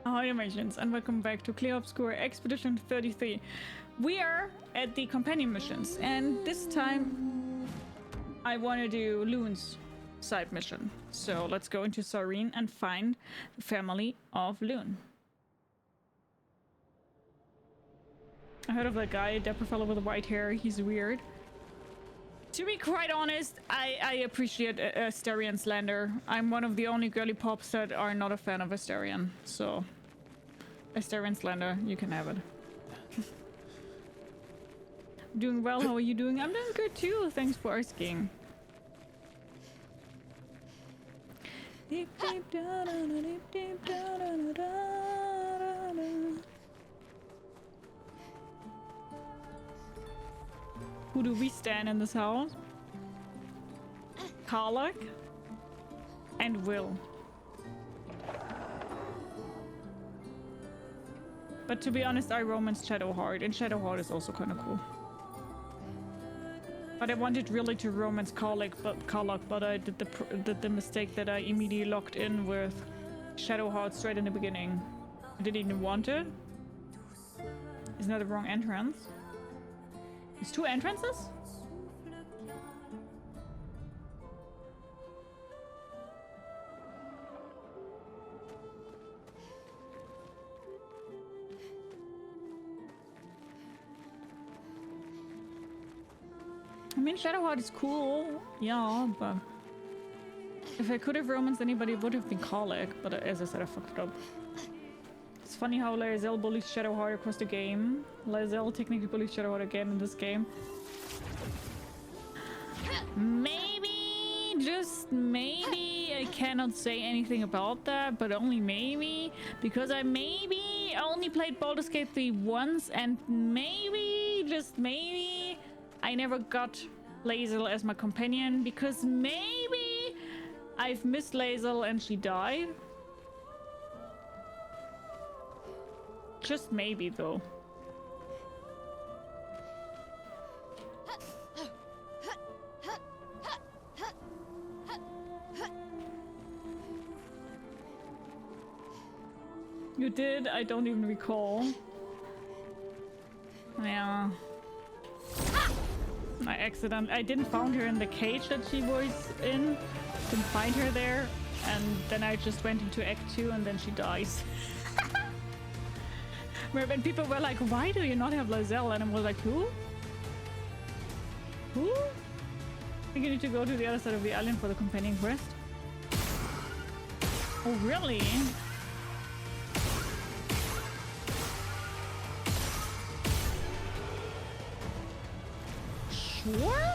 Hi, Amations, and welcome back to Clair Obscur Expedition 33. We are at the companion missions, and this time I want to do Loon's side mission. So let's go into Sareen and find the family of Loon. I heard of that guy, dapper fellow with white hair. He's weird. To be quite honest, I appreciate Asterion slander. I'm one of the only girly pops that are not a fan of Asterion, so Asterion slander, you can have it. Doing well, how are you doing? I'm doing good too, thanks for asking. Deep, deep, da, da, da, deep, deep, da, da, da, da, da. Who do we stand in this house? Karlach and Will. But to be honest, I romanced Shadowheart, and Shadowheart is also kind of cool. But I wanted really to romance Karlach, but I did the mistake that I immediately locked in with Shadowheart straight in the beginning. I didn't even want it. Isn't that the wrong entrance? There's two entrances? I mean, Shadowheart is cool, yeah, but if I could have romanced anybody, it would have been Karlach, but as I said, I fucked it up. It's funny how Lae'zel bullies Shadowheart across the game. Lae'zel technically bullies Shadowheart again in this game. Maybe, just maybe, I cannot say anything about that, but only maybe, because I maybe only played Baldur's Gate 3 once, and maybe, just maybe, I never got Lae'zel as my companion, because maybe I've missed Lae'zel and she died. Just maybe, though. You did? I don't even recall. Yeah. I didn't find her in the cage that she was in. Didn't find her there. And then I just went into Act 2 and then she dies. When people were like, why do you not have Lae'zel? And I was like, who? Who? I think you need to go to the other side of the island for the companion quest. Oh, really? Sure?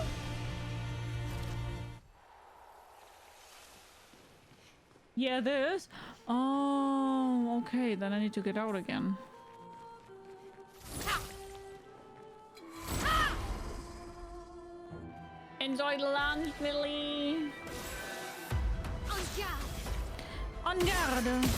Yeah, this. Oh, okay. Then I need to get out again. Enjoy the lunch, Billy. En garde. En garde.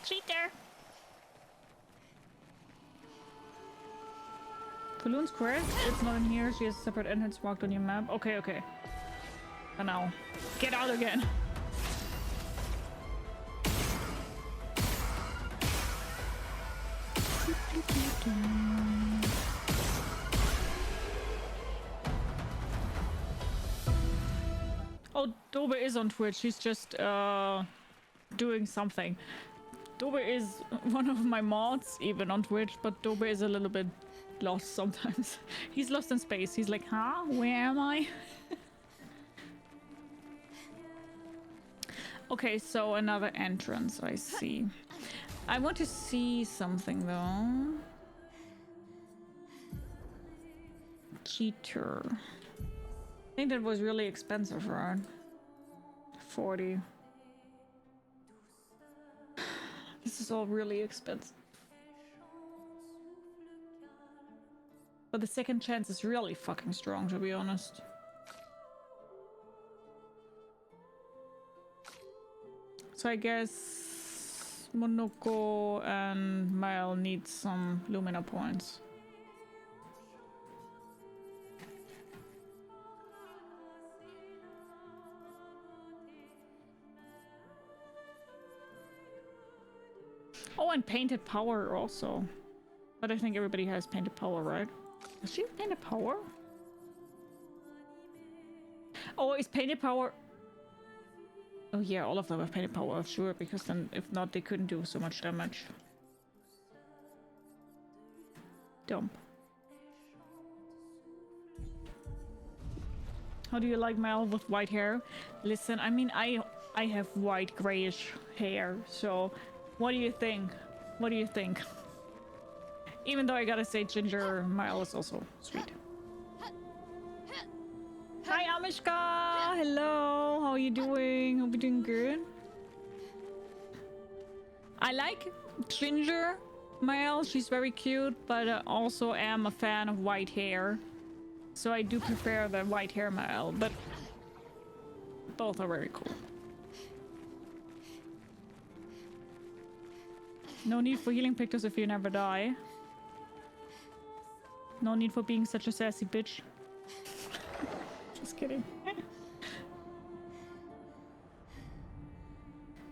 Cheater. Balloon's quest? It's not in here. She has a separate entrance marked on your map. Okay, okay. And now, get out again. Oh, Dobe is on Twitch. He's just doing something. Dobe is one of my mods, even on Twitch, but Dobe is a little bit lost sometimes. He's lost in space. He's like, huh? Where am I? Okay, so another entrance, I see. I want to see something, though. Cheater. I think that was really expensive, right? 40. This is all really expensive. But the second chance is really fucking strong, to be honest. So I guess Monoko and Maelles need some Lumina points. Oh, and painted power also. But I think everybody has painted power, right? Does she have painted power? Oh, is painted power... Oh yeah, all of them have painted power, sure, because then if not, they couldn't do so much damage. Dump. How do you like Maelles with white hair? Listen, I mean, I have white grayish hair, so what do you think? What do you think? Even though I gotta say ginger Maelles is also sweet. Hi Amishka! Hello! How are you doing? Hope you're doing good. I like ginger Maelles, she's very cute, but I also am a fan of white hair. So I do prefer the white hair Maelles, but both are very cool. No need for healing pictures if you never die. No need for being such a sassy bitch. Just kidding.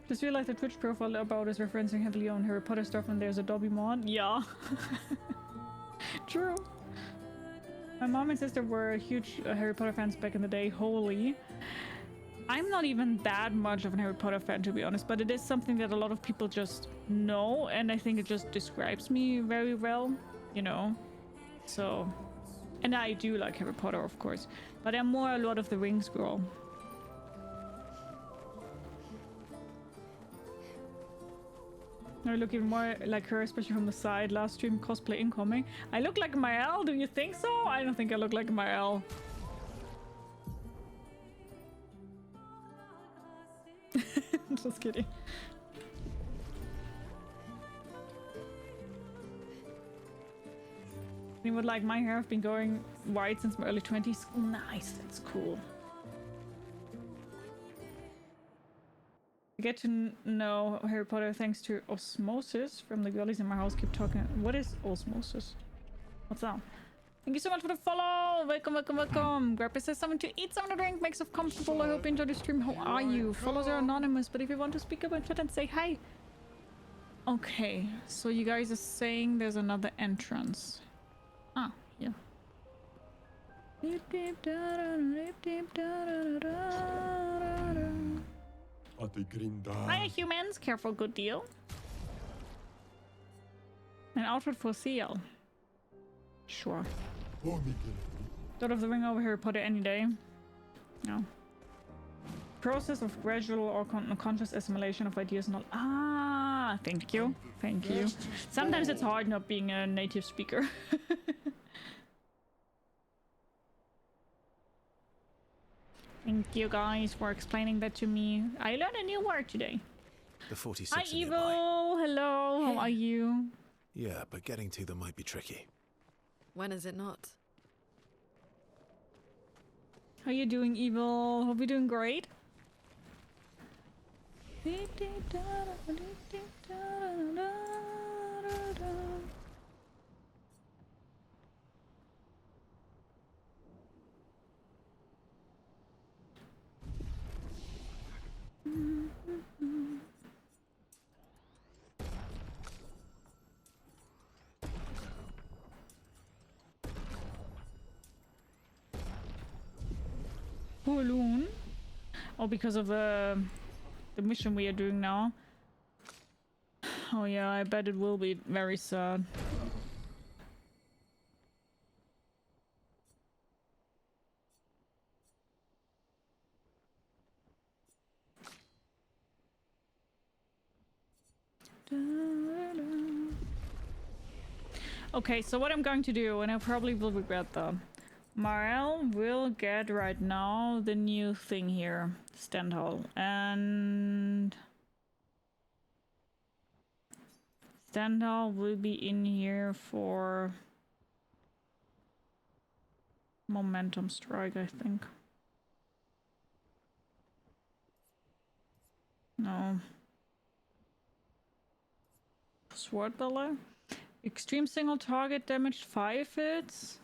Just realized the Twitch profile about is referencing heavily on Harry Potter stuff and there's a Dobby mod. Yeah. True. My mom and sister were huge Harry Potter fans back in the day. Holy. I'm not even that much of a Harry Potter fan, to be honest, but it is something that a lot of people just know, and I think it just describes me very well, you know? So... And I do like Harry Potter, of course, but I'm more a Lord of the Rings girl. I look even more like her, especially from the side. Last stream cosplay incoming. I look like Maelles, do you think so? I don't think I look like Maelles. Just kidding. Anyone like my hair? I've been going white since my early 20s. Nice, that's cool. I get to know Harry Potter thanks to osmosis from the girlies in my house. Keep talking. What is osmosis? What's that? Thank you so much for the follow. Welcome, welcome, welcome. Grab yourself something to eat, something to drink. Makes us comfortable. I hope you enjoyed the stream. How are you? Follows are anonymous, but if you want to speak up in chat and say hi. Okay, so you guys are saying there's another entrance. Ah, yeah. Hiya humans, careful, good deal. An outfit for sale. Sure. Lord of the Ring over Harry Potter any day. No. Process of gradual or conscious assimilation of ideas not. Ah, thank you. Thank you. Sometimes it's hard not being a native speaker. Thank you guys for explaining that to me. I learned a new word today. The 46 Hi Evil, hello, how are you? Yeah, but getting to them might be tricky. When is it not? How you doing, Evil? Hope you're doing great. Balloon. Oh, because of the mission we are doing now. Oh yeah, I bet it will be very sad. Okay, so what I'm going to do, and I probably will regret that. Maelles will get right now the new thing here, stand hall, and stand hall will be in here for momentum strike, I think. No. Sword ballet. Extreme single target damage 5 hits.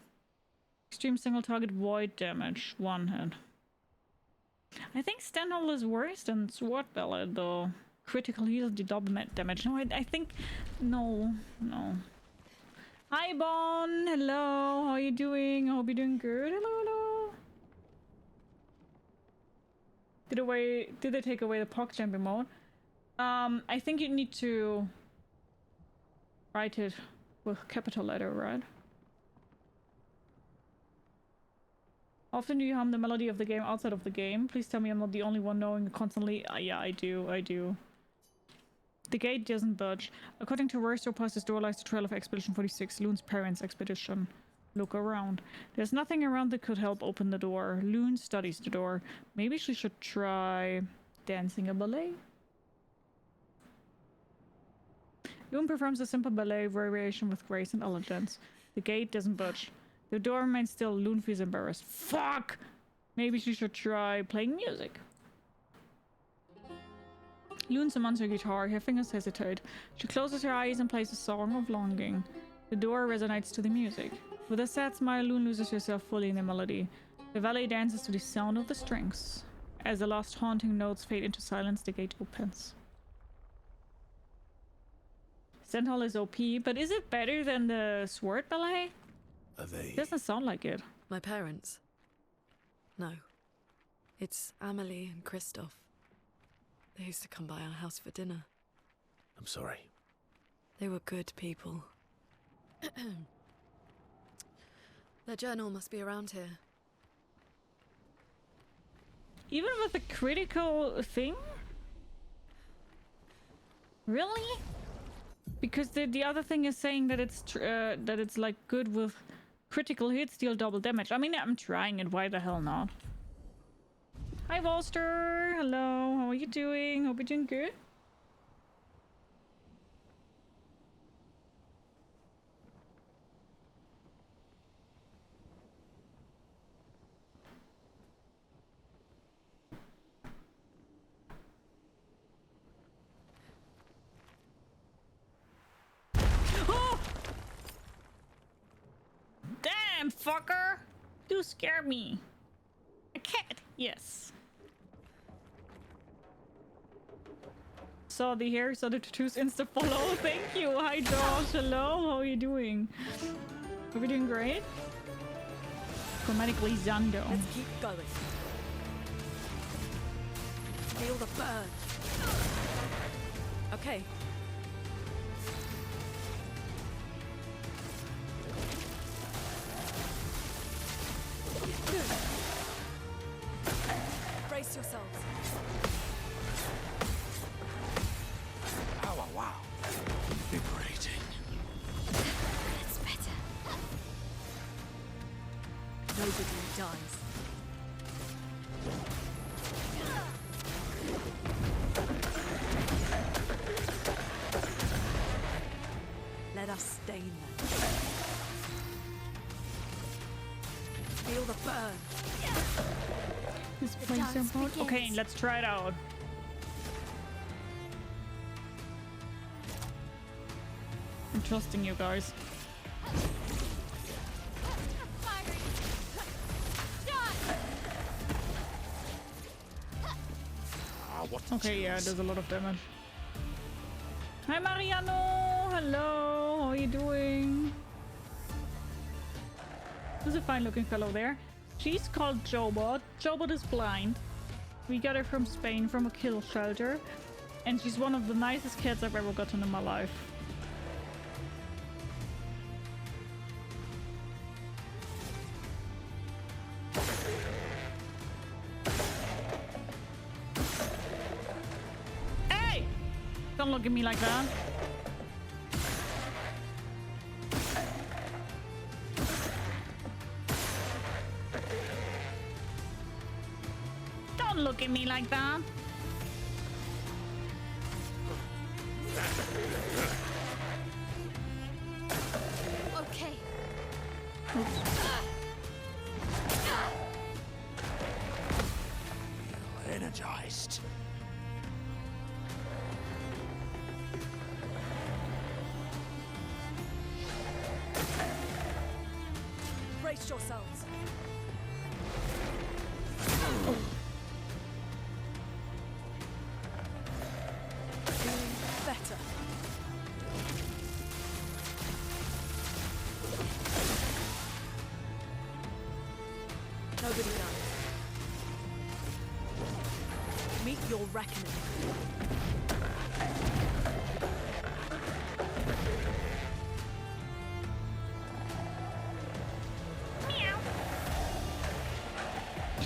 Extreme single target void damage 1 hit. I think Stenhol is worse than Sword Ballet though. critical heal, do double damage. No, I think... No. Hi, Bon. Hello. How are you doing? I hope you're doing good. Hello. Did they take away the POC champion mode? I think you need to write it with capital letter, right? Often do you hum the melody of the game outside of the game? Please tell me I'm not the only one knowing it constantly. Yeah, I do. The gate doesn't budge. According to Royster, past this door lies the trail of Expedition 46, Loon's parents' expedition. Look around. There's nothing around that could help open the door. Loon studies the door. Maybe she should try dancing a ballet? Loon performs a simple ballet variation with grace and elegance. The gate doesn't budge. The door remains still. Loon feels embarrassed. Fuck! Maybe she should try playing music. Loon summons her guitar. Her fingers hesitate. She closes her eyes and plays a song of longing. The door resonates to the music. With a sad smile, Loon loses herself fully in the melody. The ballet dances to the sound of the strings. As the last haunting notes fade into silence, the gate opens. Sentinel is OP, but is it better than the sword ballet? Are they? Doesn't sound like it. My parents? No. It's Amelie and Christoph. They used to come by our house for dinner. I'm sorry. They were good people. Their journal must be around here. Even with a critical thing? Really? Because the other thing is saying that it's like good with critical hits, deal double damage. I mean, I'm trying it. Why the hell not? Hi, Volster. Hello. How are you doing? Hope you're doing good. Damn, fucker! You scared me. A cat, yes. Saw the hair, saw the tattoos, insta follow. Thank you. Hi, Josh. Hello. How are you doing? Are we doing great? Chromatically Zando. Let's keep going. Feel the burn. Okay. Brace yourselves. Oh, wow. Liberating. That's better. Nobody dies. Let us stain them. Feel the burn. This The place dance about. Okay, begins. let's try it out. I'm trusting you guys. Okay, yeah, it does a lot of damage. Hi, Mariano! Hello! How are you doing? There's a fine-looking fellow there. She's called Jobot. Jobot is blind. We got her from Spain, from a kill shelter. And she's one of the nicest cats I've ever gotten in my life. Hey! Don't look at me like that. Don't look at me like that. Okay. Energized. Brace yourselves. Nobody dies. Meet your reckoning.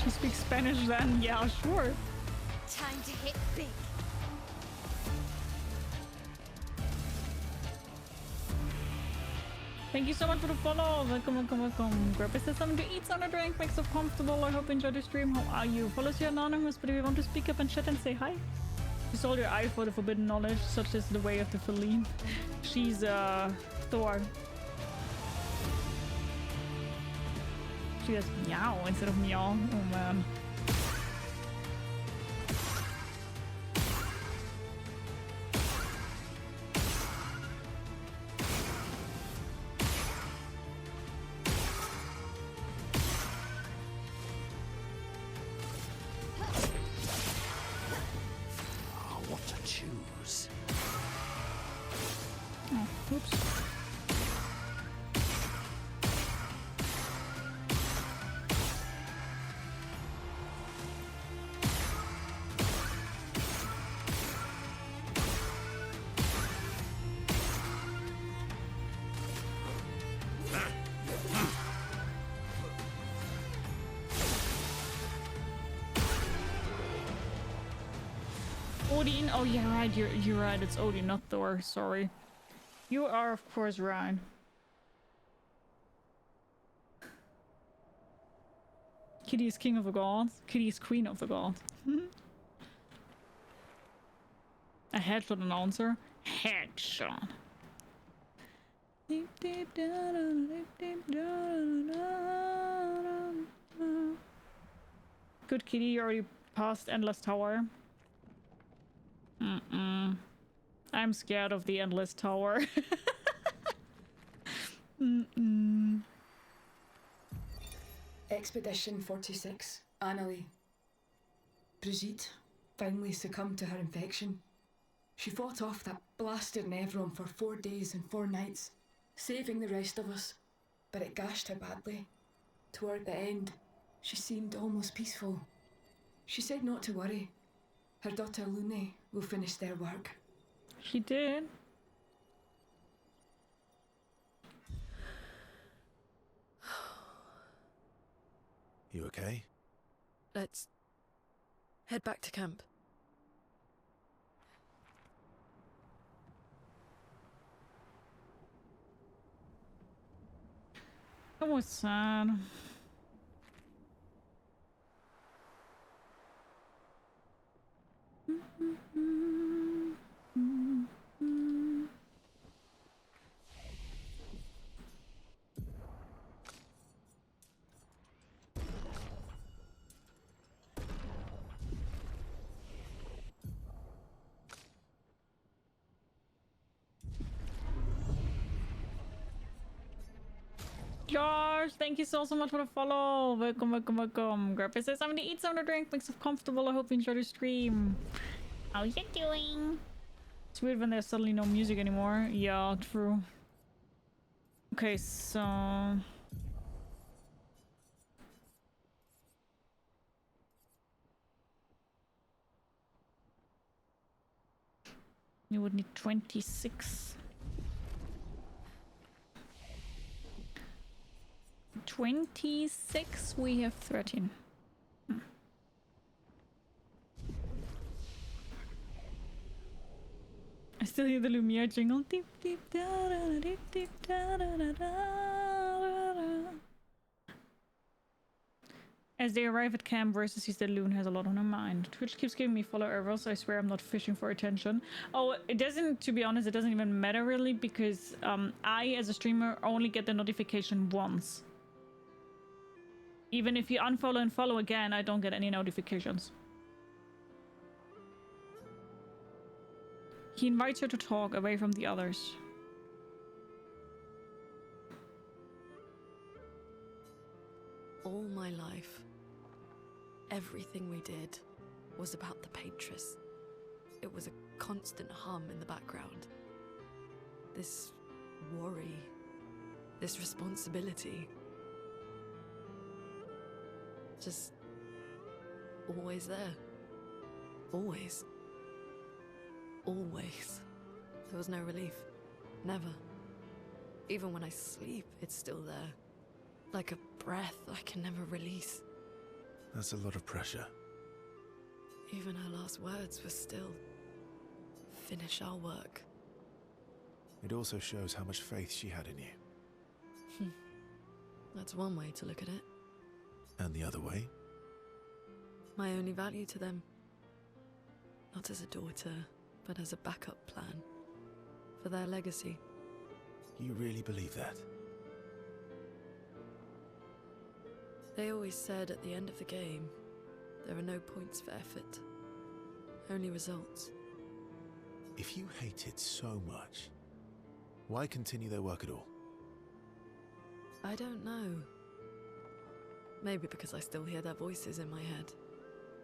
She speaks Spanish then? Yeah, sure. Time to hit big. Thank you so much for the follow. Welcome. Grab us something to eat, something to drink, makes us comfortable. I hope you enjoyed the stream. How are you? Follows you anonymous, but if you want to speak up and chat and say hi, you sold your eye for the forbidden knowledge, such as the way of the Feline. She's Thor. She goes meow instead of meow. Oh man. What to choose? Oh, oops. Odin? Oh yeah, right. You're right. It's Odin, not Thor. Sorry. You are of course right. Kitty is king of the gods. Kitty is queen of the gods. A headshot announcer. Headshot. Good kitty, you already passed Endless Tower. I'm scared of the Endless Tower. Expedition 46, Annalie. Brigitte finally succumbed to her infection. She fought off that blasted Nevron for 4 days and 4 nights, saving the rest of us, but it gashed her badly. Toward the end, she seemed almost peaceful. She said not to worry. Her daughter Lune will finish their work. She did. You okay? Let's head back to camp. That was sad. Josh, thank you so much for the follow. Welcome. Grab says something to eat, something to drink, makes us comfortable. I hope you enjoy the stream. How you doing? It's weird when there's suddenly no music anymore. Yeah, true. Okay, so you would need 26. 26, we have 13. I still hear the Lumiere jingle. Deep, deep, da, da, da, deep, deep, da, da, da, da, da. As they arrive at camp, Versus sees that Loon has a lot on her mind. Twitch keeps giving me follow errors. I swear I'm not fishing for attention. Oh, it doesn't, to be honest, it doesn't even matter really, because I, as a streamer, only get the notification once. Even if you unfollow and follow again, I don't get any notifications. He invites her to talk away from the others. All my life, everything we did was about the Paintress. It was a constant hum in the background. This worry, this responsibility. Just always there. Always. Always. There was no relief. Never. Even when I sleep, it's still there. Like a breath I can never release. That's a lot of pressure. Even her last words were still, finish our work. It also shows how much faith she had in you. That's one way to look at it. And the other way? My only value to them. Not as a daughter, but as a backup plan. For their legacy. You really believe that? They always said at the end of the game, there are no points for effort. Only results. If you hate it so much, why continue their work at all? I don't know. Maybe because I still hear their voices in my head,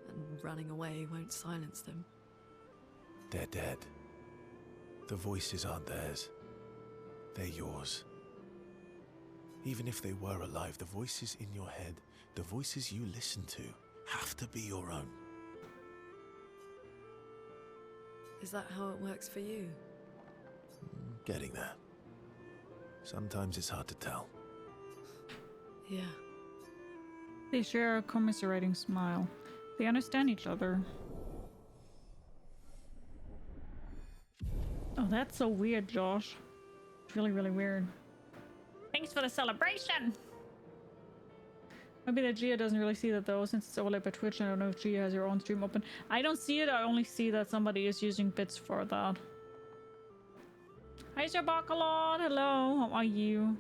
and running away won't silence them. They're dead. The voices aren't theirs. They're yours. Even if they were alive, the voices in your head, the voices you listen to, have to be your own. Is that how it works for you? Getting there. Sometimes it's hard to tell. Yeah. They share a commiserating smile. They understand each other. Oh, that's so weird, Josh. It's really, really weird. Thanks for the celebration! Maybe that Gia doesn't really see that though, since it's overlaid by Twitch. I don't know if Gia has her own stream open. I don't see it, I only see that somebody is using bits for that. Hi, Sir Bacalot! Hello, how are you?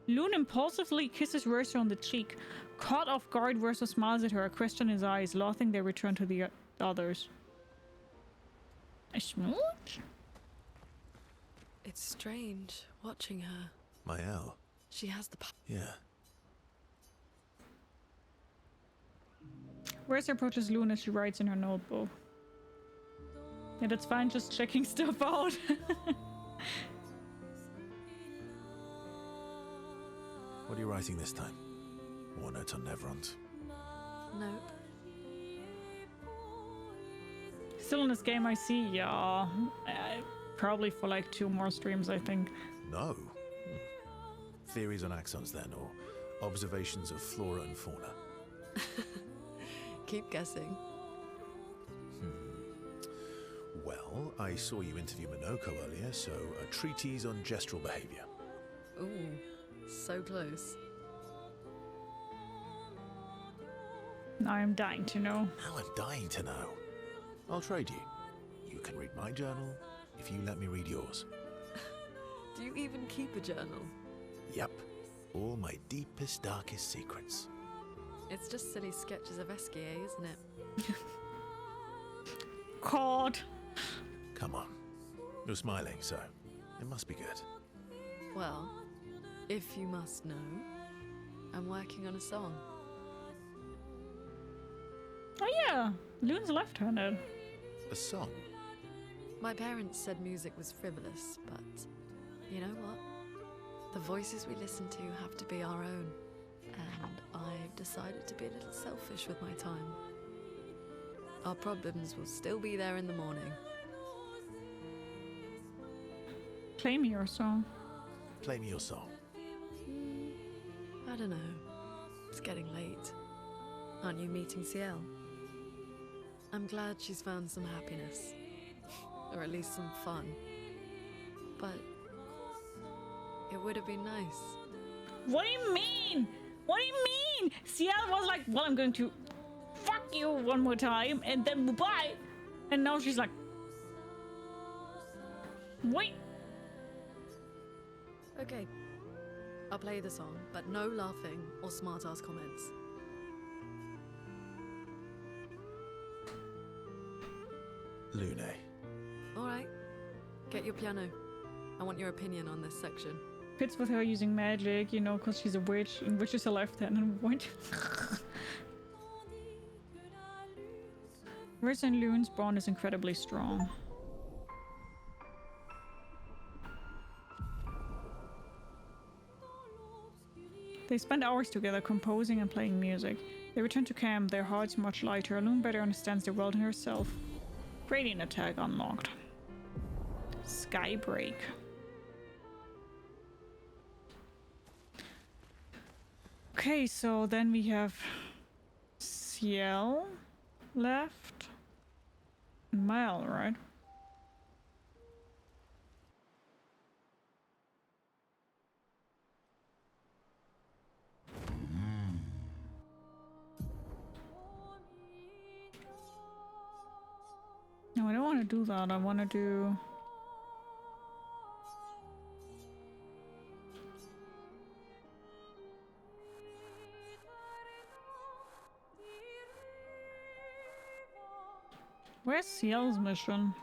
Loon impulsively kisses Versa on the cheek. Caught off guard, Versa smiles at her, a question in his eyes. Laughing, they return to the others. A smooch? It's strange watching her. Maelles. She has the Yeah. Versa approaches Loon as she writes in her notebook. Yeah, that's fine, just checking stuff out. What are you writing this time? More notes on Neverons? Nope. Still in this game, I see, yeah. Probably for like 2 more streams, I think. No. Theories on axons then, or observations of flora and fauna? Keep guessing. Well, I saw you interview Minoko earlier, so a treatise on gestural behavior. Ooh, so close. I am dying to know. Now I'm dying to know. I'll trade you. You can read my journal if you let me read yours. Do you even keep a journal? Yep. All my deepest, darkest secrets. It's just silly sketches of Esquier, isn't it? God. Come on. You're smiling, so it must be good. Well, if you must know, I'm working on a song. Oh yeah, Loon's left-handed. A song? My parents said music was frivolous, but you know what? The voices we listen to have to be our own, and I've decided to be a little selfish with my time. Our problems will still be there in the morning. Play me your song. Play me your song. I don't know. It's getting late. Aren't you meeting CL? I'm glad she's found some happiness. Or at least some fun. But it would have been nice. What do you mean? What do you mean? CL was like, well, I'm going to fuck you one more time and then bye. And now she's like, wait. Okay. I'll play the song, but no laughing or smart-ass comments. Lune. Alright. Get your piano. I want your opinion on this section. Fits with her using magic, you know, because she's a witch, and witch is a left-handed witch. Versa and Loon's bond is incredibly strong. They spend hours together composing and playing music. They return to camp, their hearts much lighter. Loon better understands the world and herself. Gradient attack unlocked. Skybreak. Okay, so then we have Ciel left. Maelles, right? No, I don't want to do that. I want to do... Where's Ciel's mission?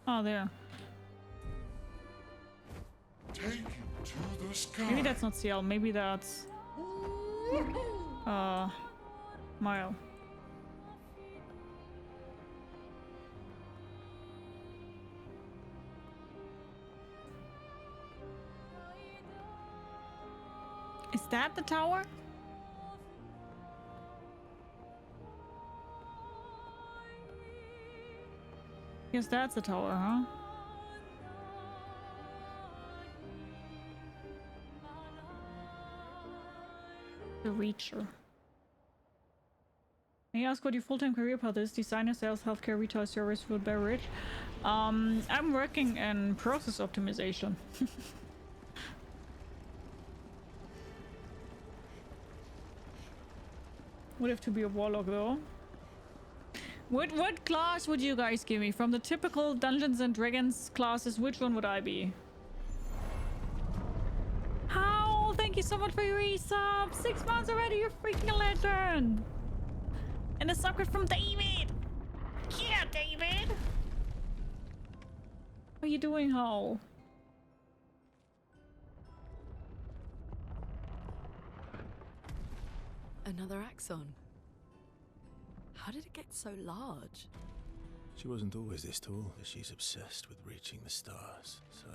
Oh, there. Take you to the sky. Maybe that's not Ciel. Maybe that's... Maelles. Is that the tower? Yes, that's the tower, huh? The Reacher. May I ask what your full-time career path is? Designer, sales, healthcare, retail, service, food, beverage. I'm working in process optimization. Would have to be a warlock though. What class would you guys give me? From the typical Dungeons and Dragons classes, which one would I be? How? Thank you so much for your resub. 6 months already, you're freaking a legend. And a sucker from David. Yeah, David. What are you doing, Ho? Another axon. How did it get so large? She wasn't always this tall, but she's obsessed with reaching the stars, so...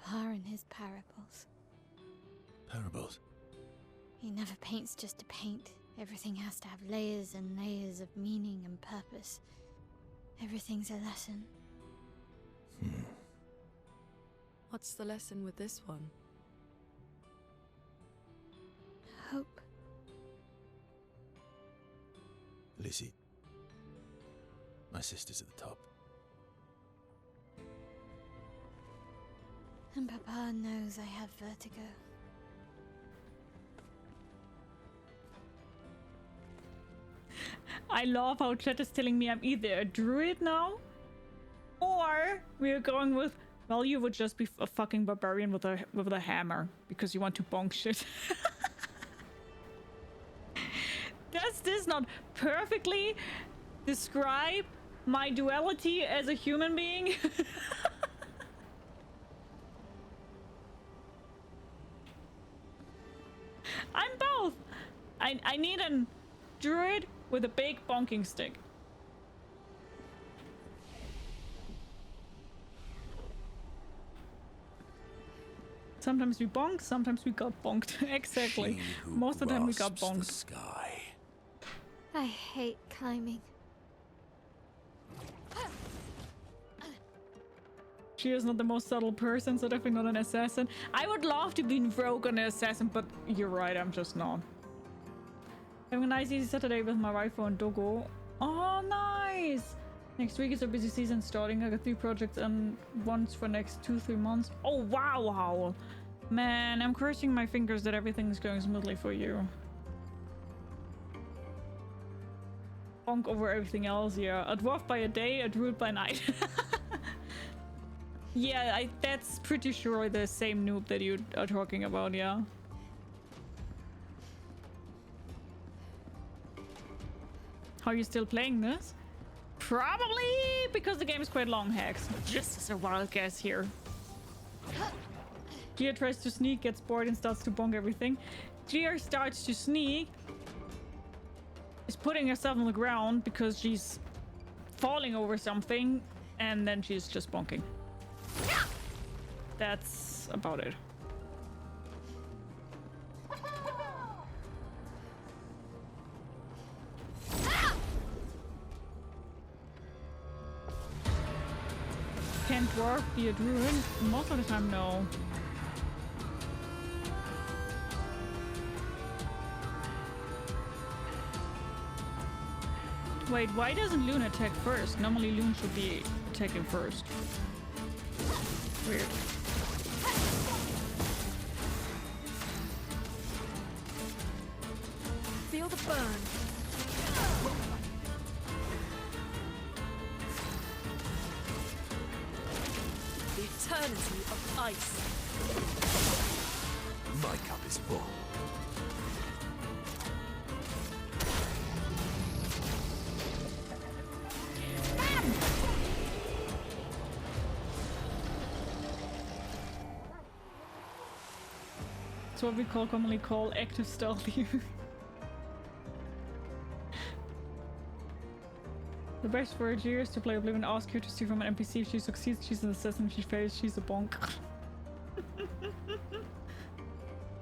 Papa and his parables. Parables? He never paints just to paint. Everything has to have layers and layers of meaning and purpose. Everything's a lesson. What's the lesson with this one? Hope. Lizzie. My sister's at the top. And Papa knows I have vertigo. I love how chat is telling me I'm either a druid now, or we're going with, well, you would just be a fucking barbarian with a hammer because you want to bonk shit. Does this not perfectly describe my duality as a human being? I'm both. I need a druid with a big bonking stick. Sometimes we bonk, sometimes we got bonked. Exactly. Most of the time we got bonked. The sky. I hate climbing. She is not the most subtle person, so definitely not an assassin. I would love to be rogue on an assassin, but you're right, I'm just not. Having a nice easy Saturday with my wife and doggo. Oh, nice! Next week is a busy season starting. I got 3 projects and ones for next 2-3 months. Oh, wow, Howl. Man, I'm crossing my fingers that everything's going smoothly for you. Bonk over everything else, yeah. A dwarf by a day, a druid by night. Yeah, that's pretty sure the same noob that you are talking about, yeah. How are you still playing this? Probably because the game is quite long, Hex. Just as a wild guess here. Gia tries to sneak, gets bored and starts to bonk everything. Gia starts to sneak, is putting herself on the ground because she's falling over something, and then she's just bonking. that's about it. Can dwarf be a druid? Most of the time, no. Wait, why doesn't Loon attack first? Normally Loon should be attacking first. Weird. Feel the burn. The eternity of ice. My cup is full. It's what we commonly call active stealthy. The best for a GR is to play Oblivion, ask her to steal from an NPC. If she succeeds, she's an assassin. If she fails, she's a bonk.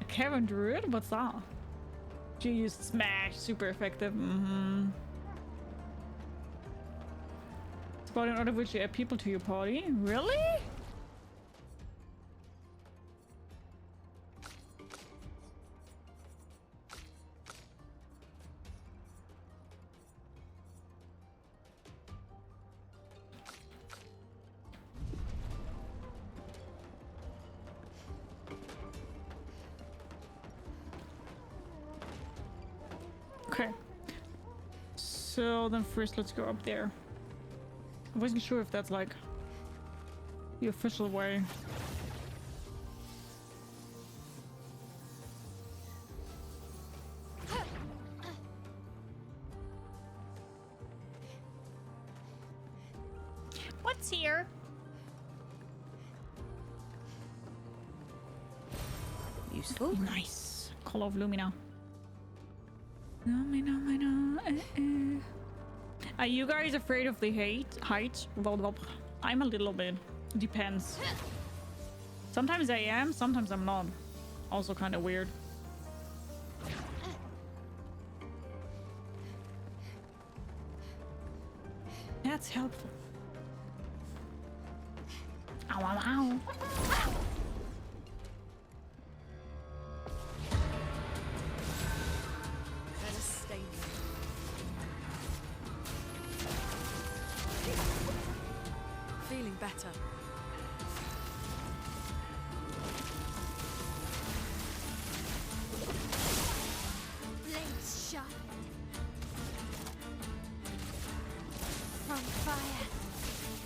A Karen Druid? What's that? She used Smash, super effective. It's about in order which you add people to your party. Really? Okay. So then first let's go up there. I wasn't sure if that's like the official way. What's here? Useful. Nice. Call of Lumina. Lumina. Are you guys afraid of the height? Well, I'm a little bit. Depends. Sometimes I am, sometimes I'm not. Also kind of weird. That's helpful. Ow, ow, ow. Feeling better. Blades sharpened. From fire.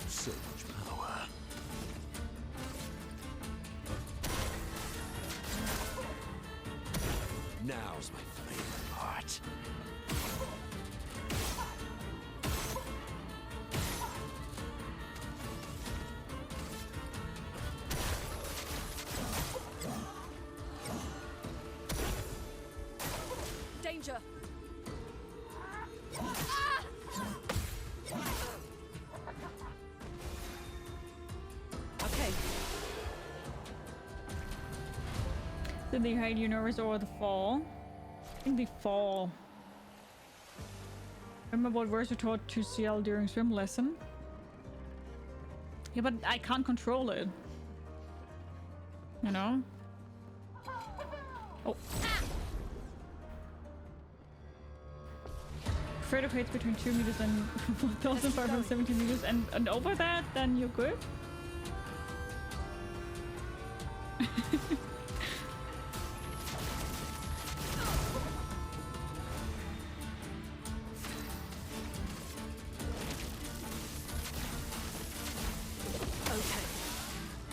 So much power. Now's my favorite part. Danger. Okay. Did they hide universe or the fall? I think the fall. Remember what words you taught to CL during swim lesson? Yeah, but I can't control it. You know? Oh. Afraid of heights between 2 meters and 1,570 meters and over that, then you're good? Okay.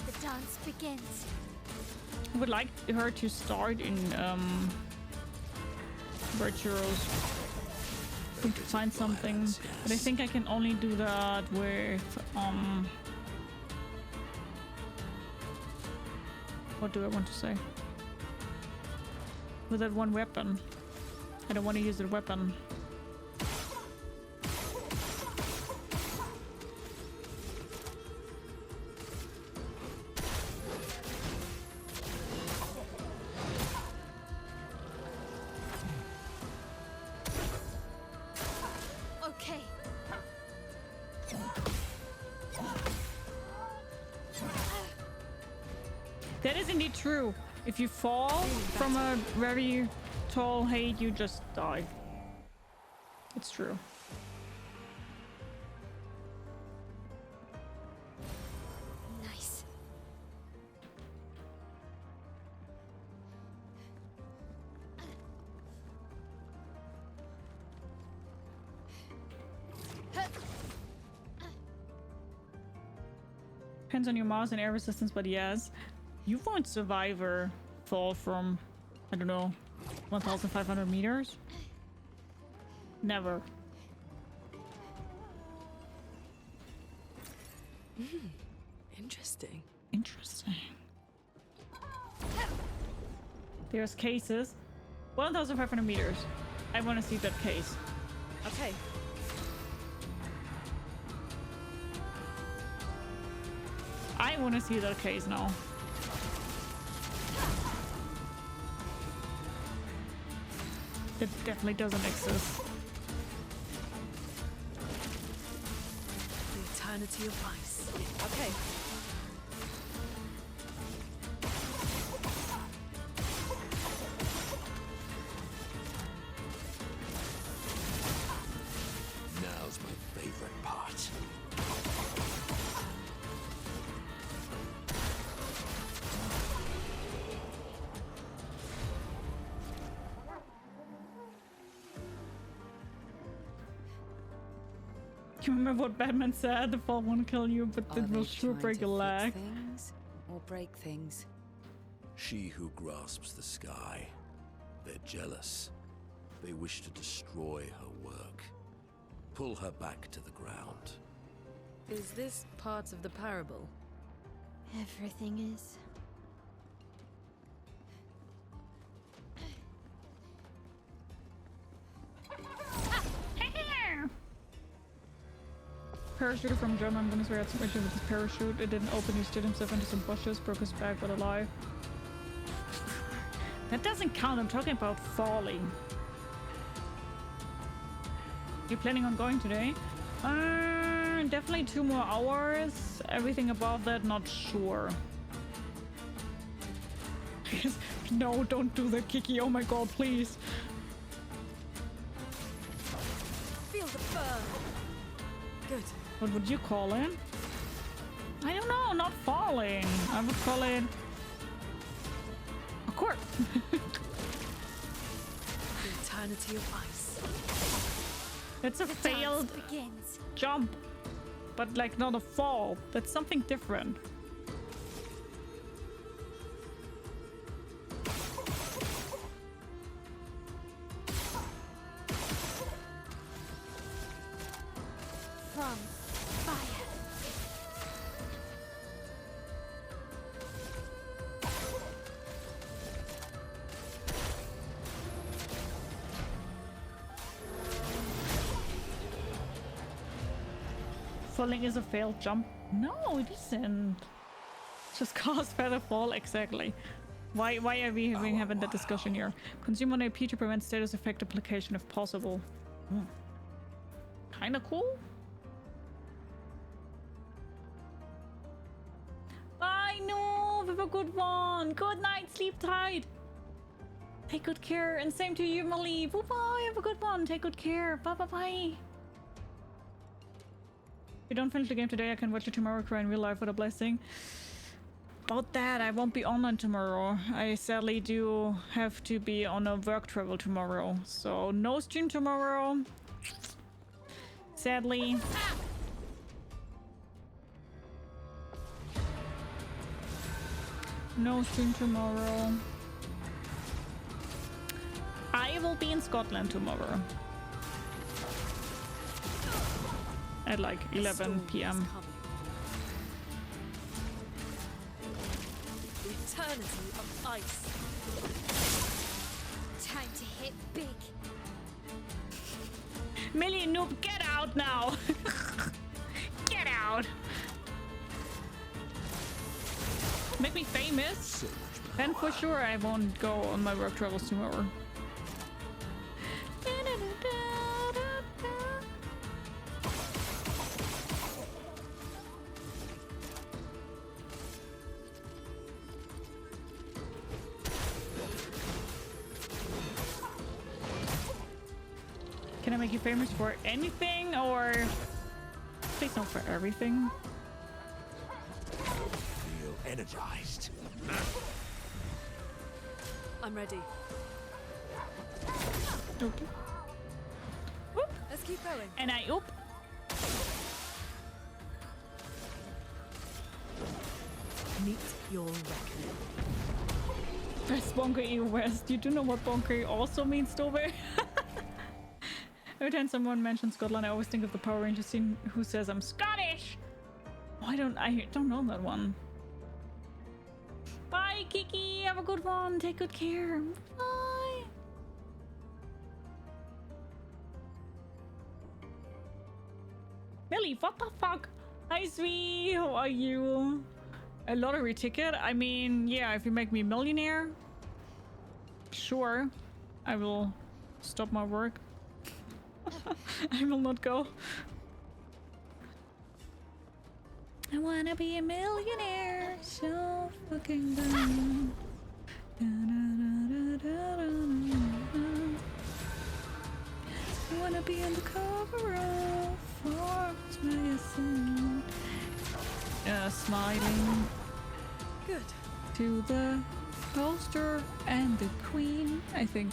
The dance begins. I would like her to start in virtuos. To find something, but I think I can only do that with what do I want to say? With that one weapon. I don't want to use the weapon. is indeed true. If you fall from a very tall height, you just die. It's true. Nice. Depends on your mass and air resistance, but yes. You won't survive or fall from, I don't know, 1,500 meters? Never. Interesting. Interesting. There's cases. 1,500 meters. I want to see that case. Okay. I want to see that case now. It definitely doesn't exist. The eternity of ice. Okay. Now's my favorite part. You remember what Batman said? The fall won't kill you, but it will sure break a leg. Things or break things? She who grasps the sky. They're jealous. They wish to destroy her work. Pull her back to the ground. Is this part of the parable? Everything is. Parachuter from German Bundeswehr had some issue with his parachute. It didn't open. He stood himself into some bushes, broke his back, but alive. That doesn't count. I'm talking about falling. You planning on going today? Definitely 2 more hours. Everything above that, not sure. No, don't do the Kiki. Oh my god, please. Feel the burn. Good. What would you call it? I don't know, not falling. I would call it a corpse. The eternity of ice. It's a failed Begins. jump, but like not a fall. That's something different. From fire. Falling is a failed jump. No, it isn't. Just cause feather fall, exactly. Why are we having that discussion here? Consume on AP to prevent status effect application if possible. Kinda cool. I know, have a good one. Good night, sleep tight. Take good care, and same to you, Molly. Bye bye, have a good one. Take good care. Bye bye bye. If you don't finish the game today, I can watch you tomorrow cry in real life. What a blessing. About that, I won't be online tomorrow. I sadly do have to be on a work travel tomorrow. So no stream tomorrow. Sadly. No stream tomorrow. I will be in Scotland tomorrow. At like 11 p.m. The eternity of ice. Time to hit big. Millie Noob, get out now! Get out! Make me famous? Then for sure I won't go on my work travels tomorrow. Can I make you famous for anything or please not for everything? Feel energized. I'm ready. Okay. Whoop. Let's keep going. And I oop. Meet your reckoning. Best Bonker E West. You do know what Bonker also means, Dover? Every time someone mentions Scotland, I always think of the Power Rangers scene who says I'm Scottish. Why don't I don't know that one? Bye, Kiki. Have a good one. Take good care. Bye. Millie, what the fuck? Hi, sweet. How are you? A lottery ticket? I mean, yeah, if you make me a millionaire, sure, I will stop my work. I will not go. I wanna be a millionaire, so fucking bad. I wanna be on the cover of Forbes magazine. Smiling. Good. To the poster and the queen, I think.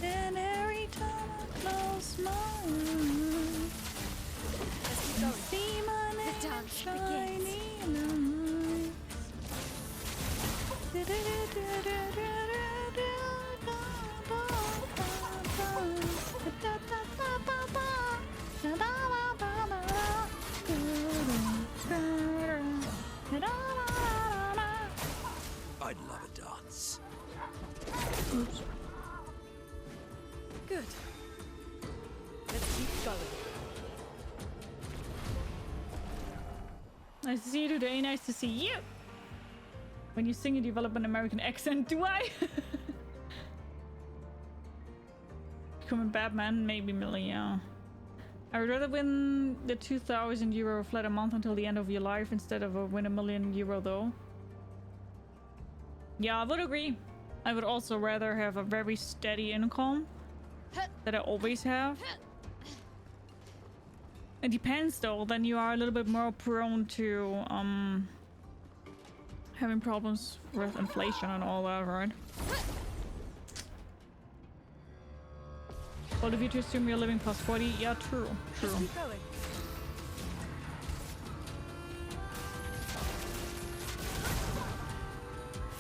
And every time I close my eyes, I see my name shining I'd love a dance. Oops. Good. Let's keep going. Nice to see you today. Nice to see you. When you sing, you develop an American accent. Do I? Becoming Batman, maybe Millie, yeah. I would rather win the €2,000 flat a month until the end of your life instead of win €1 million though. Yeah, I would agree. I would also rather have a very steady income that I always have. It depends though, then you are a little bit more prone to having problems with inflation and all that, right? Well, if you to assume you're living past 40, yeah, true. Let's keep going.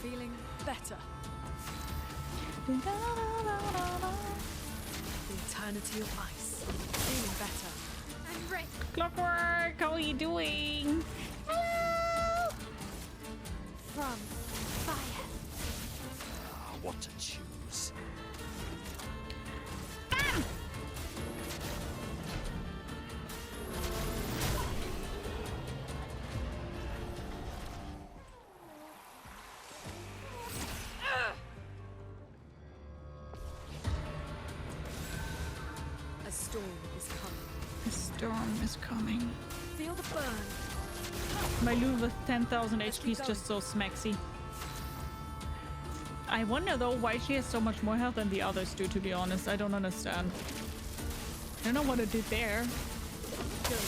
Feeling better. The eternity of ice. Feeling better. I'm ready. Clockwork, how are you doing? Hello! From fire. What to choose? Bam! A storm is coming. The storm is coming. Feel the burn. My loot with 10,000 HP is just so smacksy. I wonder though why she has so much more health than the others do, to be honest. I don't understand. I don't know what it did there. Good.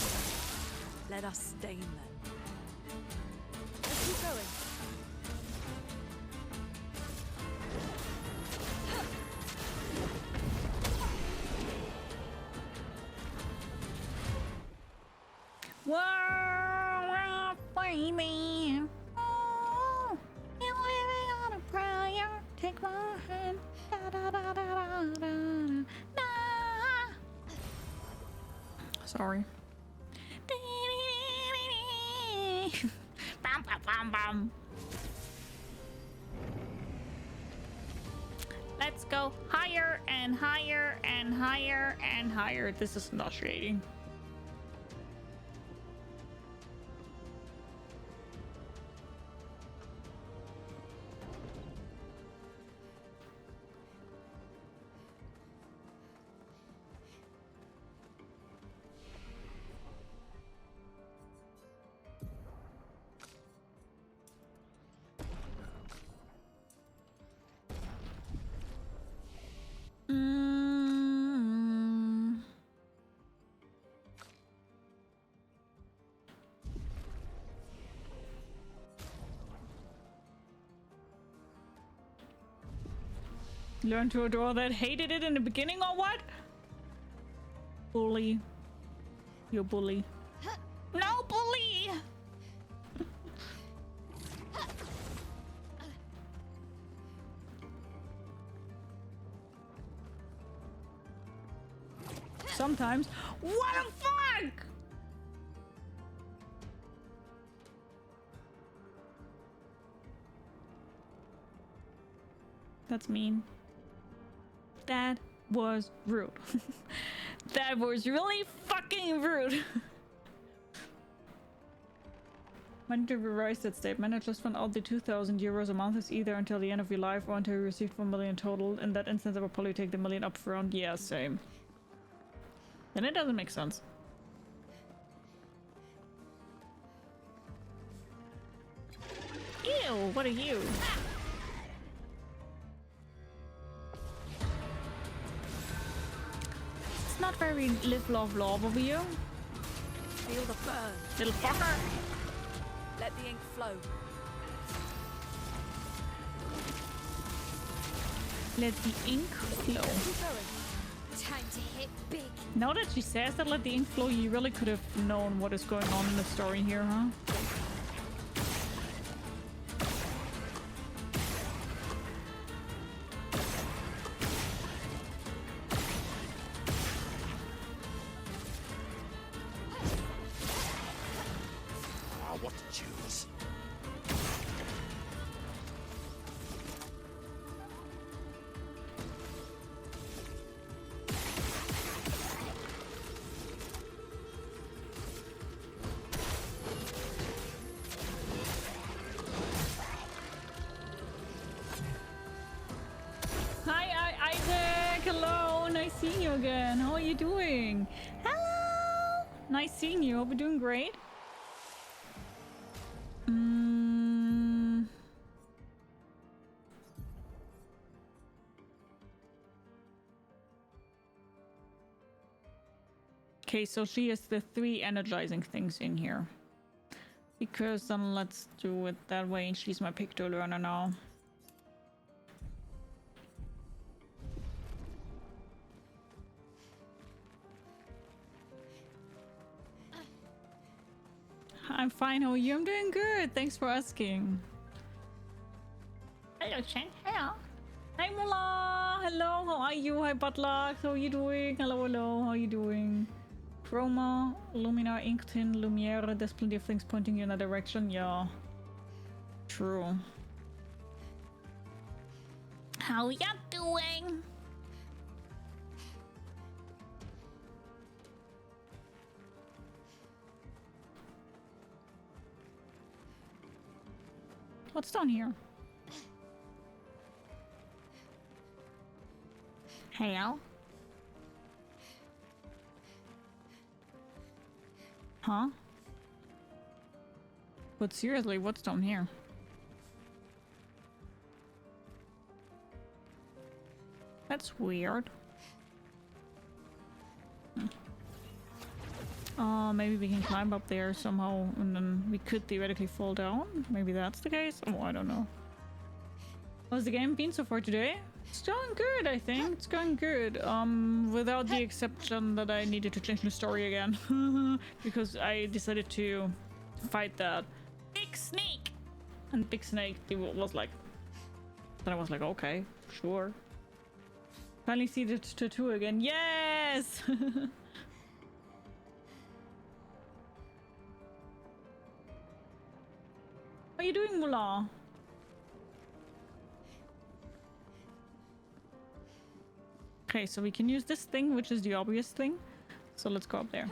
Let us stain them. Let's keep going. Whoa, baby. Oh, you're living on a prayer. Take my hand. Da, da, da, da, da, da, da. Sorry. Bam, bam, bam, bam. Let's go higher and higher and higher and higher. This is nauseating. Learn to adore that. Hated it in the beginning or what? Bully. You bully. No bully! Sometimes. What the fuck? That's mean. That was rude. That was really fucking rude. When to revise that statement, I just found out the 2,000 euros a month is either until the end of your life or until you receive 1 million total. In that instance, I will probably take the million up front. Yeah, same. Then it doesn't make sense. Ew, what are you? It's not very live, love, love over you. Feel the burn. Little fucker. Let the ink flow. Let the ink flow. Keep going. Time to hit big. Now that she says that let the ink flow, you really could have known what is going on in the story here, huh? What to choose? Hi, Isaac. Hello. Nice seeing you again. How are you doing? Hello. Nice seeing you. Hope you're doing great. Okay, so she has the 3 energizing things in here. Because then let's do it that way, and she's my pick to learner now. I'm fine, how are you? I'm doing good, thanks for asking. Hello, Chen. Hello. Hi, Mola. Hello, how are you? Hi, Butlock. How are you doing? Hello, hello. How are you doing? Chroma, Luminar, Inktin, Lumiere. There's plenty of things pointing you in a direction. Yeah. True. How ya doing? What's down here? Hey, Al. Huh? But seriously, what's down here? That's weird. Maybe we can climb up there somehow and then we could theoretically fall down. Maybe that's the case. Oh, I don't know. How's the game been so far today? It's going good, I think. It's going good. Without the exception that I needed to change the story again. Because I decided to fight that big snake. And big snake was like... Then I was like, okay, sure. Finally see the tattoo again. Yes! How are you doing, Mula? Okay, so we can use this thing, which is the obvious thing. So let's go up there.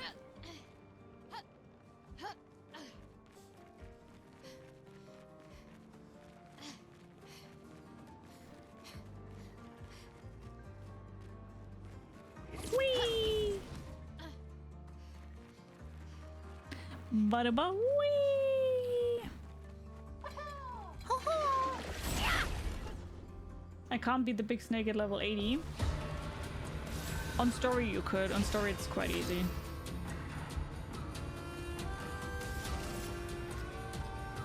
Whee! Bada-ba whee! I can't beat the big snake at level 80. On story you could. On story it's quite easy.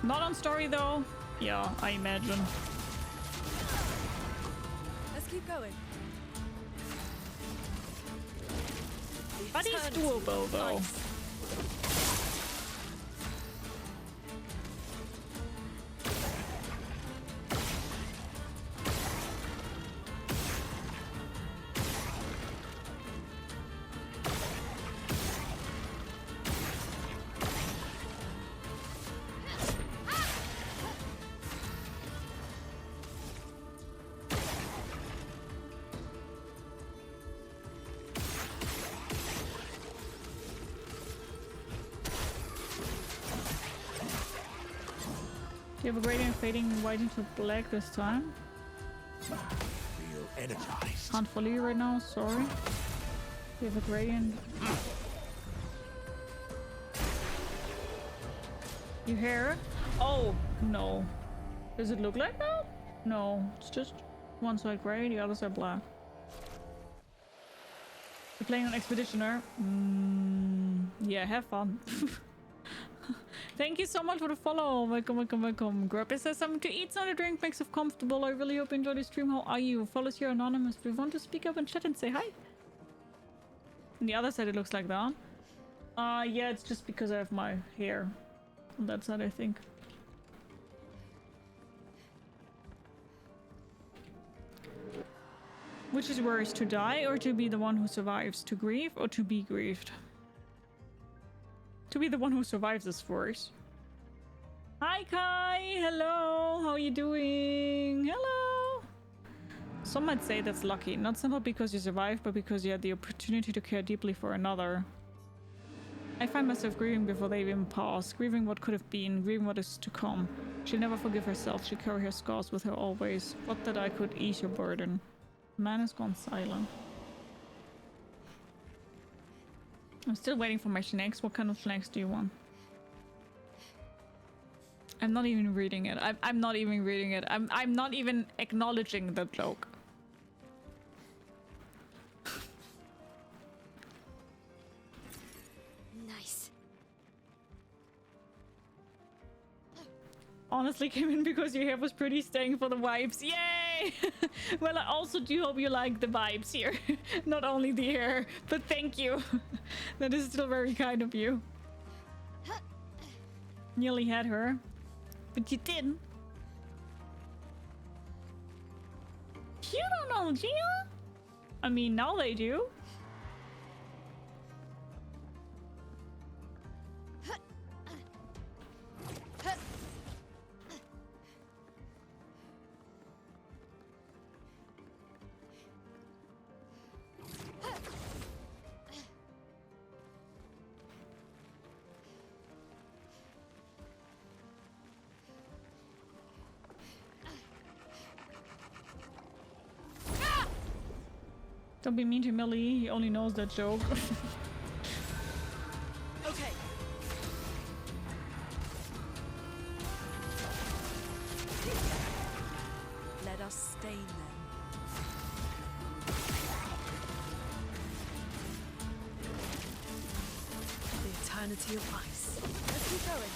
Not on story though. Yeah, I imagine. Let's keep going. going. But it's doable though. You have a gradient fading white into black this time. Feel energized. Can't follow you right now, sorry. You have a gradient. Your hair? Oh, no. Does it look like that? No, it's just one side gray, the other side black. You're playing on Expeditioner? Yeah, have fun. Thank you so much for the follow. Welcome, welcome, welcome. Grub says something to eat, not a drink, makes it comfortable. I really hope you enjoy the stream. How are you? Follows here anonymous. We want to speak up and chat and say hi. On the other side it looks like that. Yeah, it's just because I have my hair on that side, I think. Which is worse, to die or to be the one who survives? To grieve or to be grieved? To be the one who survives is worse. Hi Kai, hello, how are you doing? Hello. Some might say that's lucky, not simply because you survived, but because you had the opportunity to care deeply for another. I find myself grieving before they even pass, grieving what could have been, grieving what is to come. She'll never forgive herself, she'll carry her scars with her always. What that I could ease your burden. Man has gone silent. I'm still waiting for my snacks. What kind of snacks do you want? I'm not even reading it. I'm not even reading it. I'm not even acknowledging the joke. Nice. Honestly came in because your hair was pretty, staying for the vibes. Yay! Well, I also do hope you like the vibes here. Not only the hair, but thank you. That is still very kind of you. Nearly had her, but you didn't. You don't know, Gia? I mean, now they do. Don't be mean to Millie, he only knows that joke. Okay. Let us stain them. The eternity of ice. Let's keep going.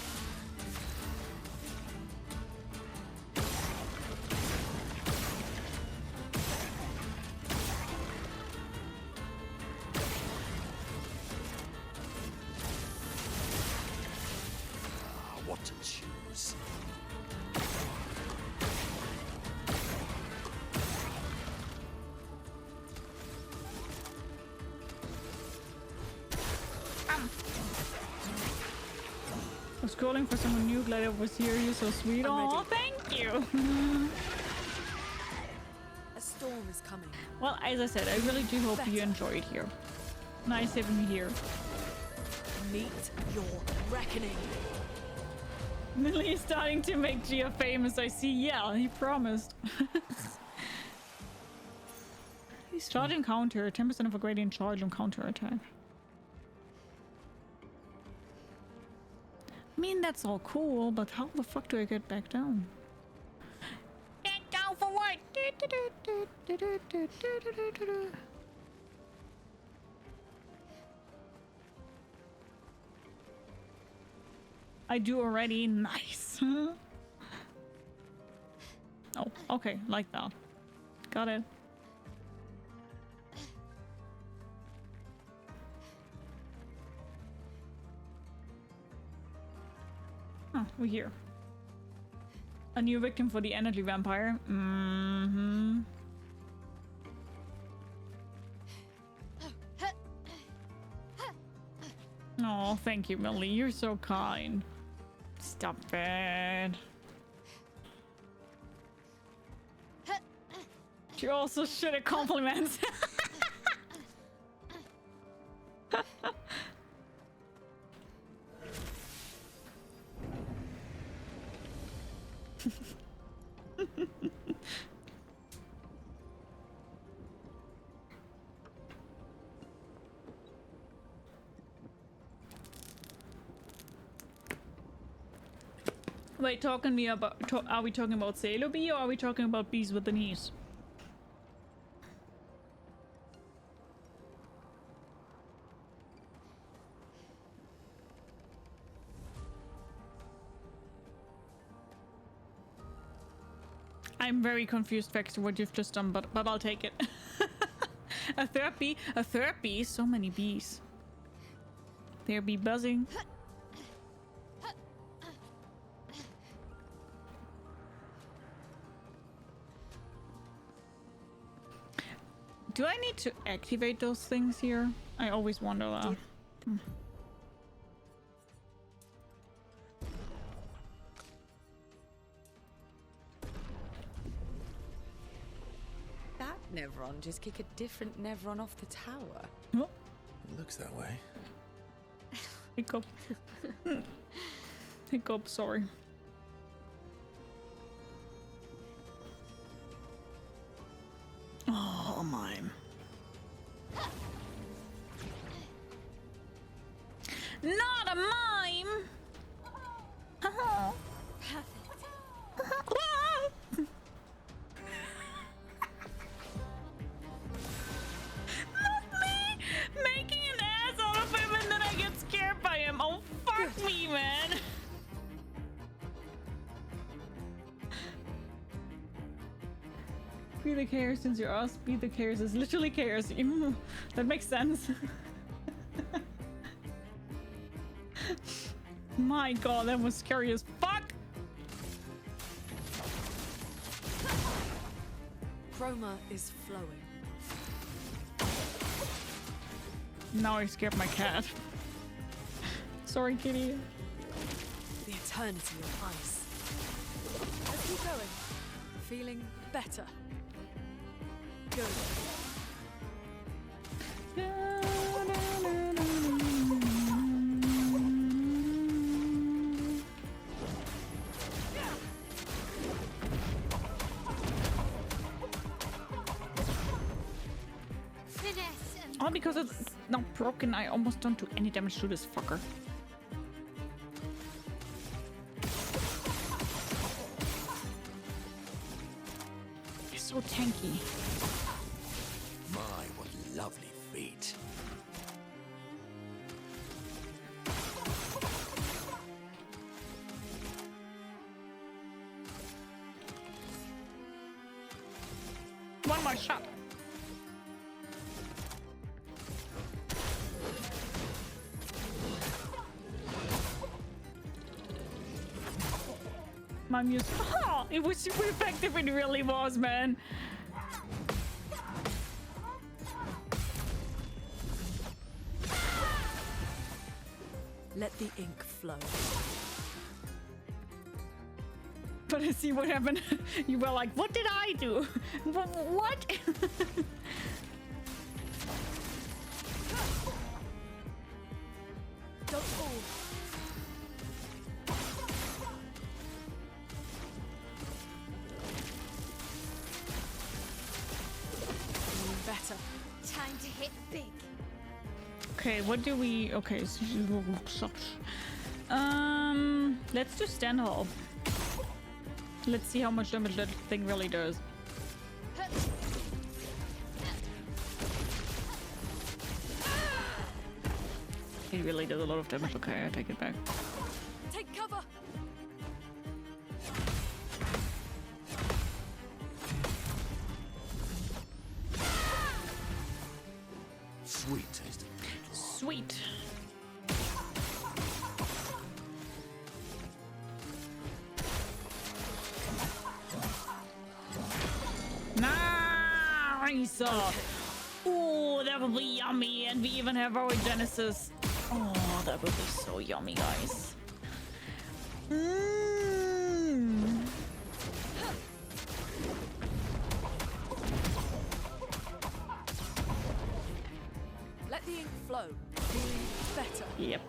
What to choose? I'm scrolling for someone new, glad I was here. You're so sweet. Oh, thank you. A storm is coming. Well, as I said, I really do hope you enjoyed here. Nice having me here. Meet your reckoning. Millie is starting to make Gia famous, I see. Yeah, he promised. Charge and counter. 10% of a gradient charge and counter attack. I mean, that's all cool, but how the fuck do I get back down? Back down for what? I do already. Nice. Oh, okay, like that. Got it. Ah, we're here. A new victim for the energy vampire. Mm-hmm. Oh, thank you, Millie. You're so kind. Stop it. You also should have compliments. Wait, are we talking about sailor bee or are we talking about bees with the knees? I'm very confused, Vex, what you've just done, but I'll take it. A third bee, so many bees. They'll be buzzing. Do I need to activate those things here? I always wonder that. That Nevron just kick a different Nevron off the tower. Oh, It looks that way. hiccup. Hiccup, sorry. Oh, mime. Not a mime! Not me! Making an ass out of him and then I get scared by him. Oh, fuck me, man. Be the chaos since you're us. Be the chaos is literally chaos. That makes sense. My god, that was scary as fuck. Chroma is flowing. Now I scared my cat. Sorry, kitty. The eternity of ice. Let's keep going. Feeling better. Good. All because it's not broken, I almost don't do any damage to this fucker. He's so tanky. My, what lovely feet. One more shot. My music. Oh, it was super effective. It really was, man. Let the ink flow. But I see what happened. You were like, what did I do? What? Don't fall. Better. Time to hit big. Okay, what do we... Okay, let's do stand hold. Let's see how much damage that thing really does. It really does a lot of damage. Okay, I take it back. Take cover. Sweet tasting. Sweet. nice. Oh, that would be yummy. And we even have our Genesis. Oh, that would be so yummy, guys. Mmm. Let the ink flow. Feeling better. Yep.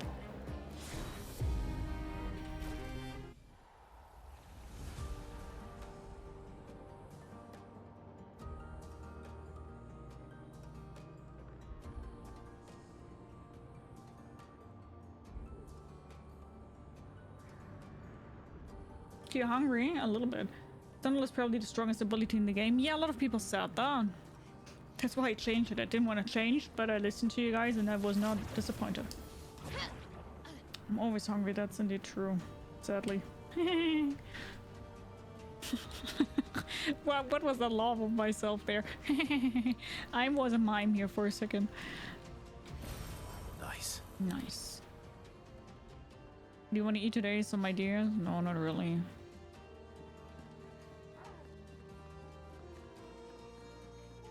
You're hungry? A little bit. Tunnel is probably the strongest ability in the game. Yeah, a lot of people said that. That's why I changed it. I didn't want to change, but I listened to you guys and I was not disappointed. I'm always hungry. That's indeed true. Sadly. What was the laugh of myself there? I was a mime here for a second. Nice. Nice. Do you want to eat today, some ideas? No, not really.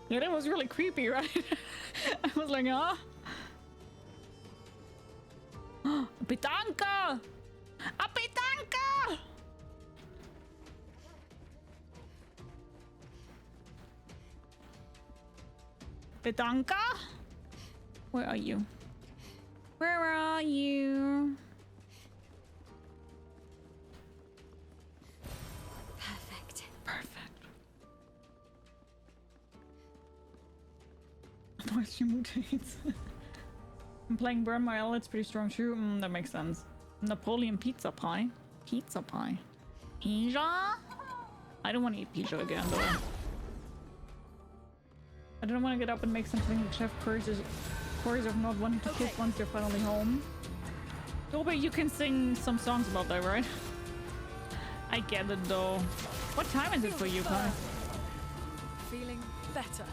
Yeah, that was really creepy, right? I was like, huh? Pitanka! A pitanka! Pitanka? Where are you? Where are you? Perfect. Perfect. Otherwise she mutates. I'm playing Burn Maelles, it's pretty strong too. That makes sense. Napoleon pizza pie. Pizza pie. Pizza? I don't want to eat pizza again though. I don't want to get up and make something the chef curses of not wanting to cook once they're finally home. Oh, but you can sing some songs about that, right? I get it though. What time is it for you, Kai? Feeling better.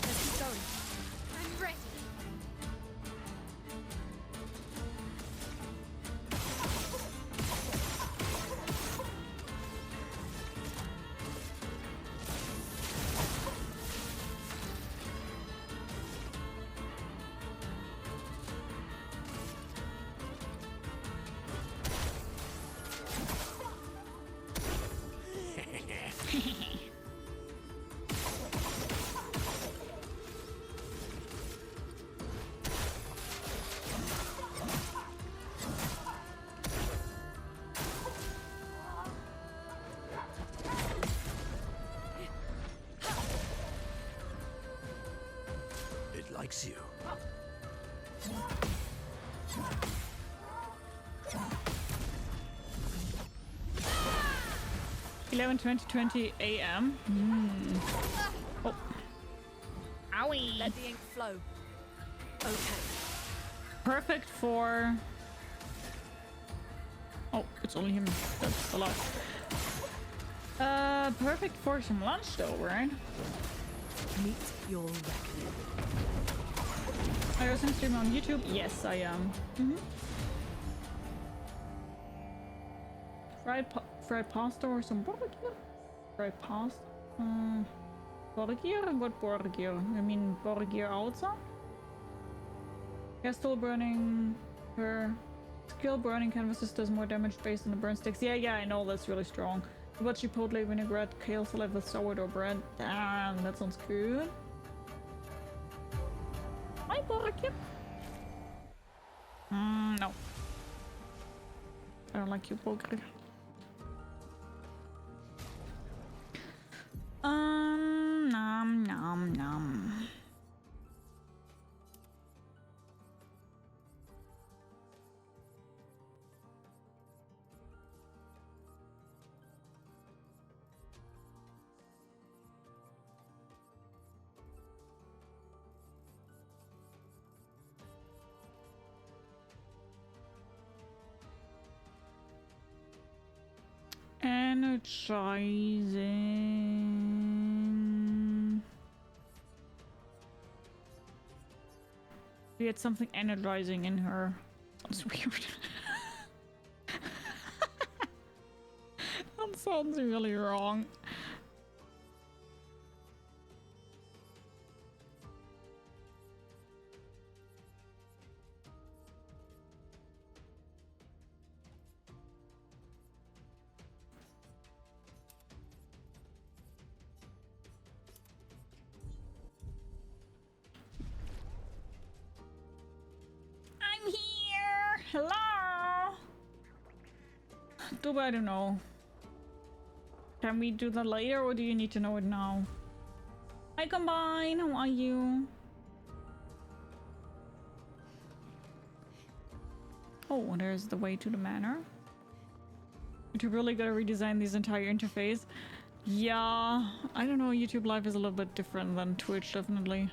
Let's keep going. I'm ready. Likes you. Eleven 20 a.m. Oh. Owie. Let the ink flow. Okay. Perfect for... Oh, it's only him. That's a lot. Perfect for some lunch though, right? Meet your reckoning. Are you also streaming on YouTube? Yes, I am. Fried pasta or some barbecue? Fried pasta? Barbecue? What barbecue? I mean barbecue also? Yeah, still burning her skill burning canvases does more damage based on the burn sticks. Yeah, I know that's really strong. What chipotle vinaigrette, kale salad with sourdough bread. Damn, that sounds good. Hi, barbecue. No. I don't like you, barbecue. Nom nom nom. Energizing. We had something energizing in her. Sounds weird. Oh sounds really wrong. I'm here. Hello. I don't know. Can we do that later, or do you need to know it now? Hi, Combine. How are you? Oh, there's the way to the manor. YouTube really gotta redesign this entire interface. Yeah, I don't know. YouTube Live is a little bit different than Twitch, definitely.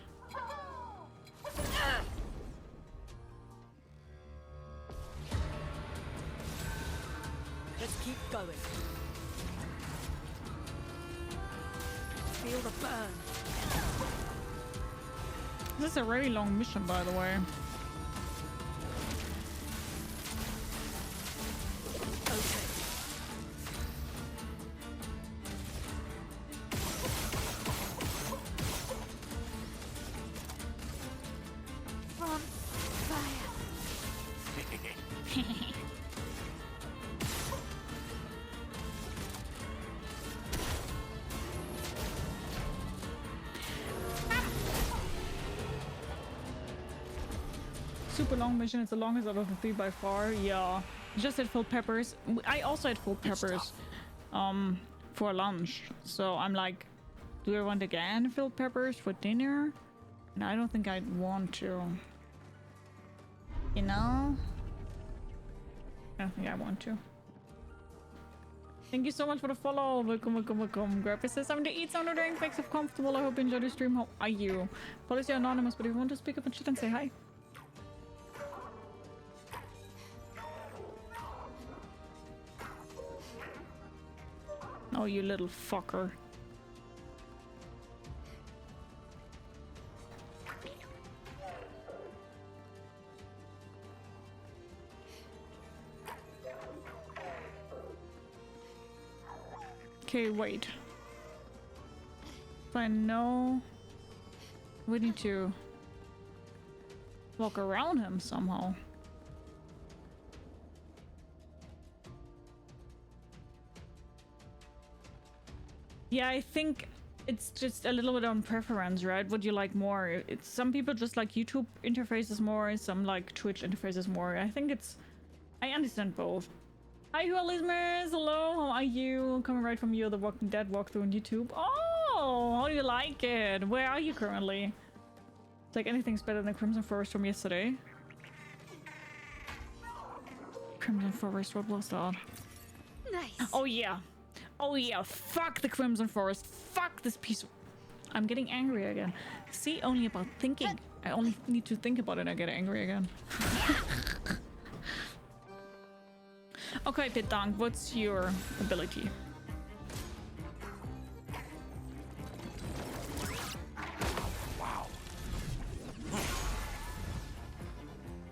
Let's keep going. Feel the burn. This is a very long mission, by the way. Okay. From fire. Super long mission. It's the longest out of the 3 by far. Yeah. Just had full peppers. I also had full peppers for lunch. So I'm like, do I want again filled peppers for dinner? And I don't think I'd want to. You know? I don't think I want to. Thank you so much for the follow. Welcome, welcome, welcome. Grab says something to eat, something to drink, makes it comfortable. I hope you enjoy the stream. How are you? Policy anonymous, but if you want to speak up and shit, then say hi. Oh, you little fucker. Okay, wait. If I know... We need to walk around him somehow. Yeah, I think it's just a little bit on preference, right? What you like more. It's some people just like YouTube interfaces more, some like Twitch interfaces more. I think it's... I understand both. Hi, who are listeners? Hello, how are you? Coming right from you, the Walking Dead walkthrough on YouTube. Oh, how do you like it? Where are you currently? It's like anything's better than Crimson Forest from yesterday. Crimson Forest, what was that? Nice. Oh yeah. Oh yeah, fuck the Crimson Forest. Fuck this piece of... I'm getting angry again. See, only about thinking. I only need to think about it and I get angry again. Okay, Pitang, what's your ability? Wow.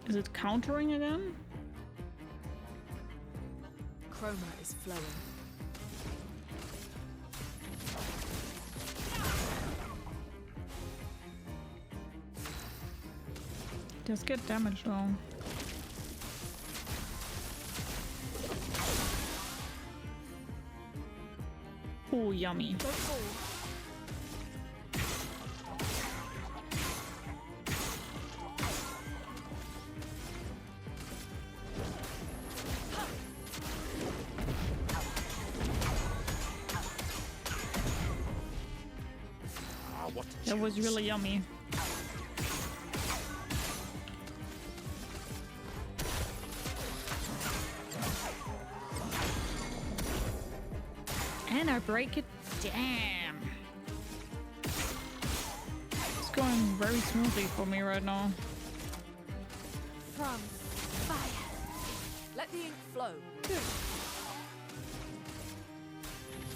Is it countering again? Chroma is flowing. Does get damage though. Oh, yummy. That was really yummy. And I break it. Damn. It's going very smoothly for me right now. From fire. Let the ink flow. Good.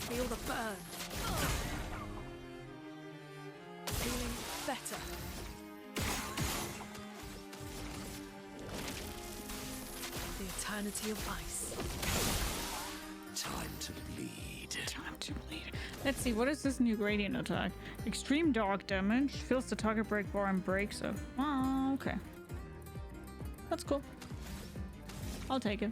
Feel the burn. Feeling better. The eternity of ice. Time to bleed. Time to bleed. Let's see, what is this new gradient attack? Extreme dark damage. Fills the target break bar and breaks it. Oh, okay. That's cool. I'll take it.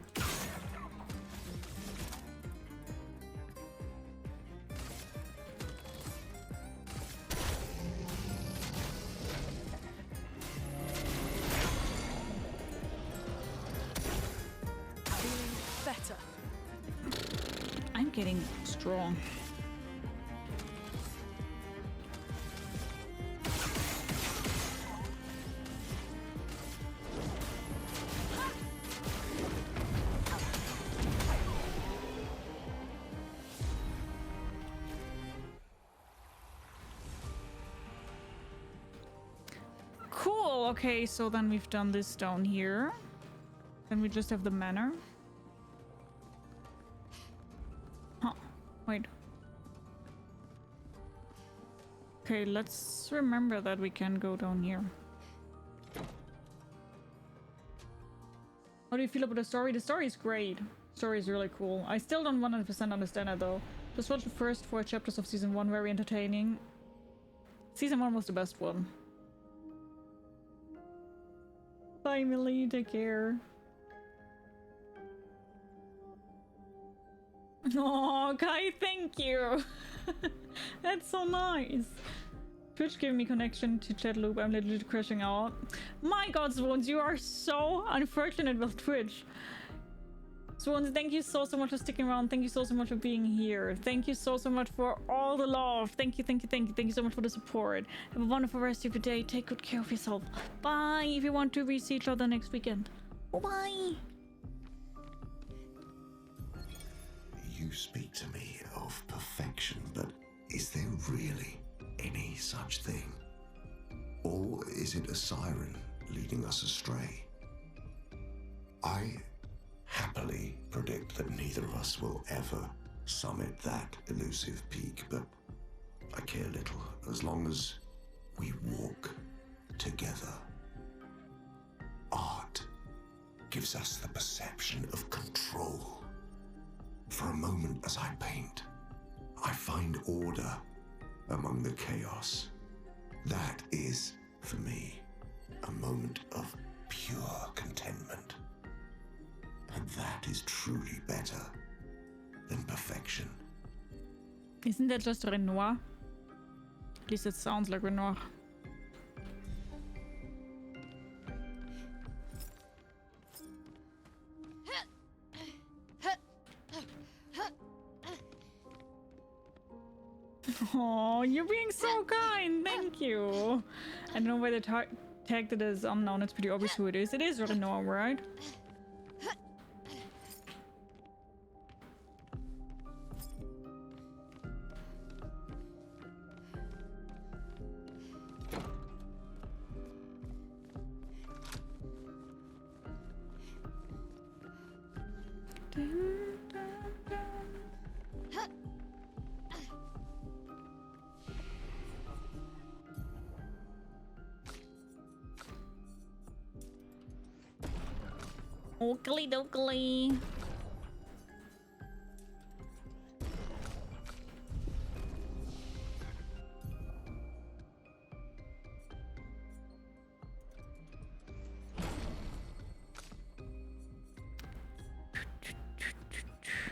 I'm getting strong. Cool. Okay, so then we've done this down here. Then we just have the manor. Wait. Okay, let's remember that we can go down here. How do you feel about the story? The story is great. The story is really cool. I still don't 100% understand it though. Just watched the first 4 chapters of season 1, very entertaining. Season 1 was the best one. Bye, Millie. Take care. Oh, Kai, thank you. That's so nice. Twitch gave me connection to chat loop. I'm literally crashing out. My god, Swans, you are so unfortunate with Twitch. Swans, thank you so much for sticking around. Thank you so much for being here. Thank you so much for all the love. Thank you so much for the support. Have a wonderful rest of your day. Take good care of yourself. Bye. If you want to, we see each other next weekend. Bye. You speak to me of perfection, but is there really any such thing? Or is it a siren leading us astray? I happily predict that neither of us will ever summit that elusive peak, but I care little as long as we walk together. Art gives us the perception of control. For a moment as I paint, I find order among the chaos. That is, for me, a moment of pure contentment. And that is truly better than perfection. Isn't that just Renoir? At least it sounds like Renoir. Oh, you're being so kind. Thank you. I don't know why they tagged it as unknown. It's pretty obvious who it is. It is Renoir, right? Oakley dokley.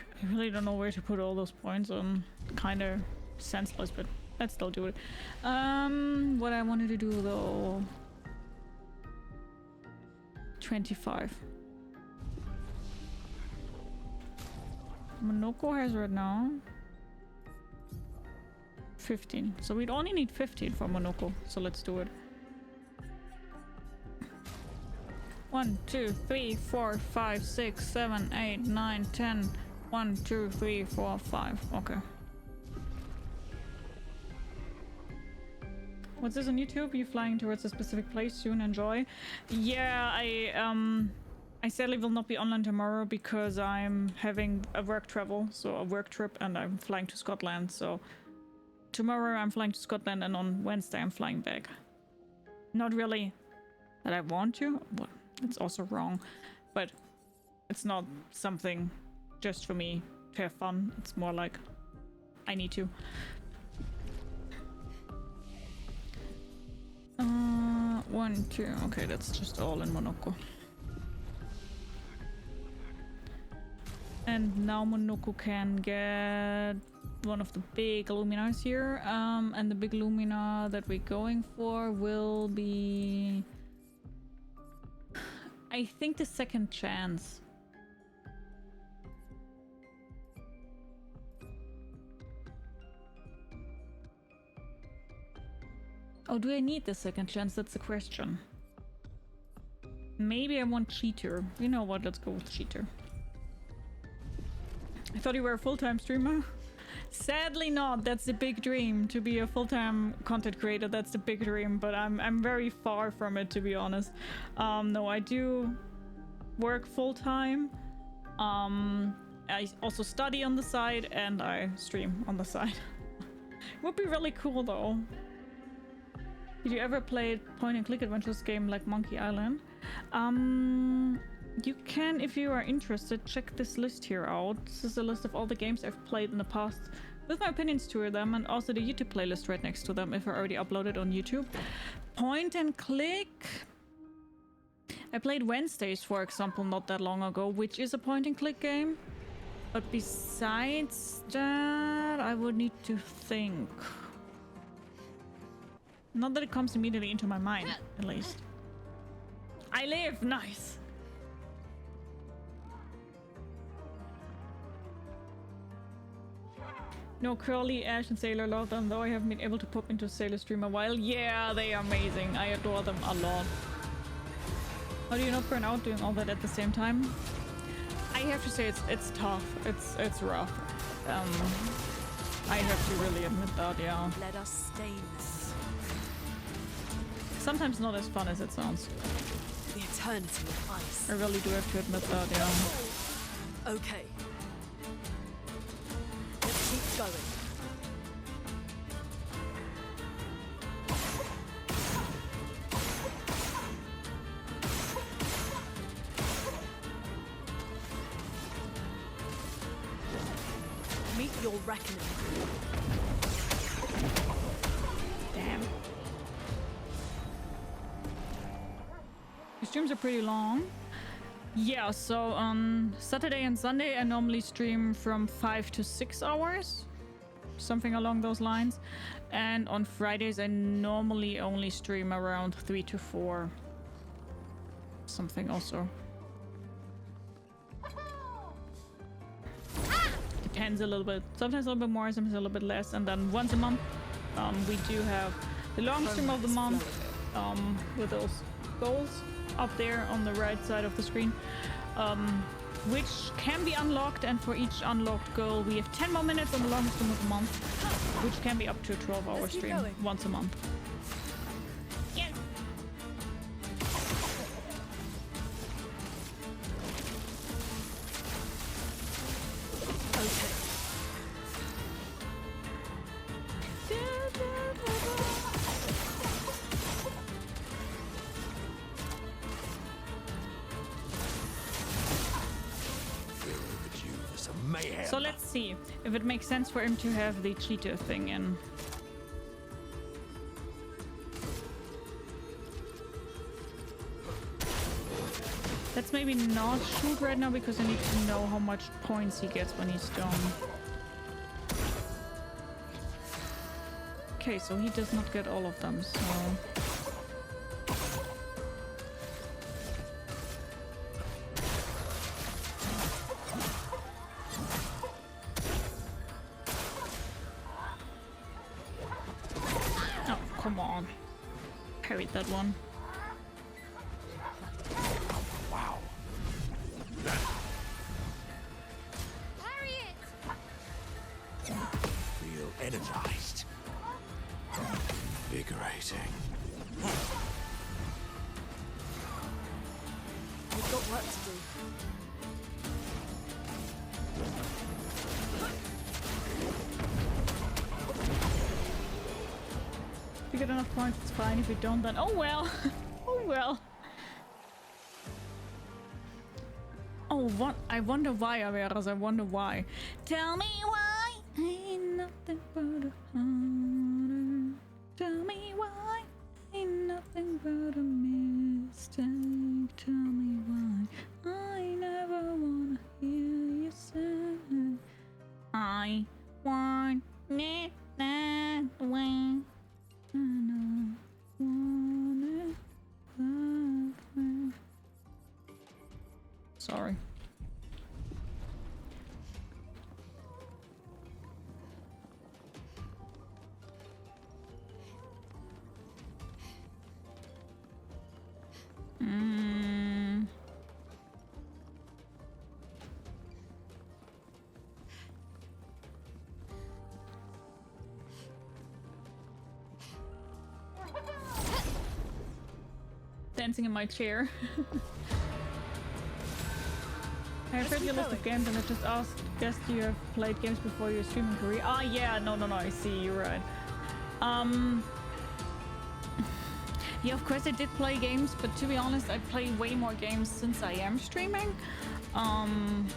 I really don't know where to put all those points on. Kind of senseless, but let's still do it. What I wanted to do though. 25. Monoko has right now 15. So we'd only need 15 for Monoko. So let's do it. 1, 2, 3, 4, 5, 6, 7, 8, 9, 10. 1, 2, 3, 4, 5. Okay. What's this on YouTube? Are you flying towards a specific place soon? Enjoy. Yeah, I sadly will not be online tomorrow because I'm having a work travel, so a work trip, and I'm flying to Scotland. So tomorrow I'm flying to Scotland, and on Wednesday I'm flying back. Not really that I want to. Well, it's also wrong, but it's not something just for me to have fun. It's more like I need to. 1, 2. Okay, that's just all in Monoko. And now Monoko can get one of the big luminas here. And the big lumina that we're going for will be, I think, the second chance. Oh, do I need the second chance? That's the question. Maybe I want cheater. You know what? Let's go with cheater. I thought you were a full-time streamer. Sadly not. That's the big dream, to be a full-time content creator. That's the big dream, but I'm very far from it, to be honest. No, I do work full-time. I also study on the side and I stream on the side. Would be really cool though. Did you ever play point-and-click adventures game like Monkey Island? You can, if you are interested, check this list here out. This is a list of all the games I've played in the past with my opinions to them, and also the YouTube playlist right next to them if I already uploaded on YouTube. Point-and-click. I played Wednesdays, for example, not that long ago, which is a point-and-click game. But besides that, I would need to think. Not that it comes immediately into my mind, at least. I live! Nice! No, Curly, Ash, and Sailor love them, though I haven't been able to pop into Sailor Stream a while. Yeah, they are amazing. I adore them a lot. How do you not burn out doing all that at the same time? I have to say it's tough. It's rough. I have to really admit that, yeah. Let us stain this. Sometimes not as fun as it sounds. The eternity of ice. I really do have to admit that, yeah. Okay. Let's keep going. Meet your reckoning. Damn. The streams are pretty long. Yeah, so on Saturday and Sunday I normally stream from 5 to 6 hours. Something along those lines. And on Fridays I normally only stream around 3 to 4. Something also. Depends a little bit. Sometimes a little bit more, sometimes a little bit less. And then once a month we do have the long stream of the month with those goals up there on the right side of the screen, which can be unlocked, and for each unlocked goal we have 10 more minutes on the longest stream of the month, which can be up to a 12-hour stream once a month. Yeah. Okay. So let's see if it makes sense for him to have the cheetah thing in. Let's maybe not shoot right now because I need to know how much points he gets when he's done. Okay, so he does not get all of them, so... Oh, come on. Parried that one. Energized. Invigorating. We've got work to do. If you get enough points, it's fine. If you don't, then oh well. Oh well. Oh what? I wonder why, Averas. I wonder why. Tell me why. Ain't nothing but a honor. Tell me why. Ain't nothing but a mistake. Tell me why. I never wanna hear you say. I want it that way. And I want it that way. Sorry. Dancing in my chair. I've heard your list of games and I just guessed you have played games before your streaming career. Ah, yeah, no, I see, you're right. Yeah, of course I did play games, but to be honest, I play way more games since I am streaming. I'm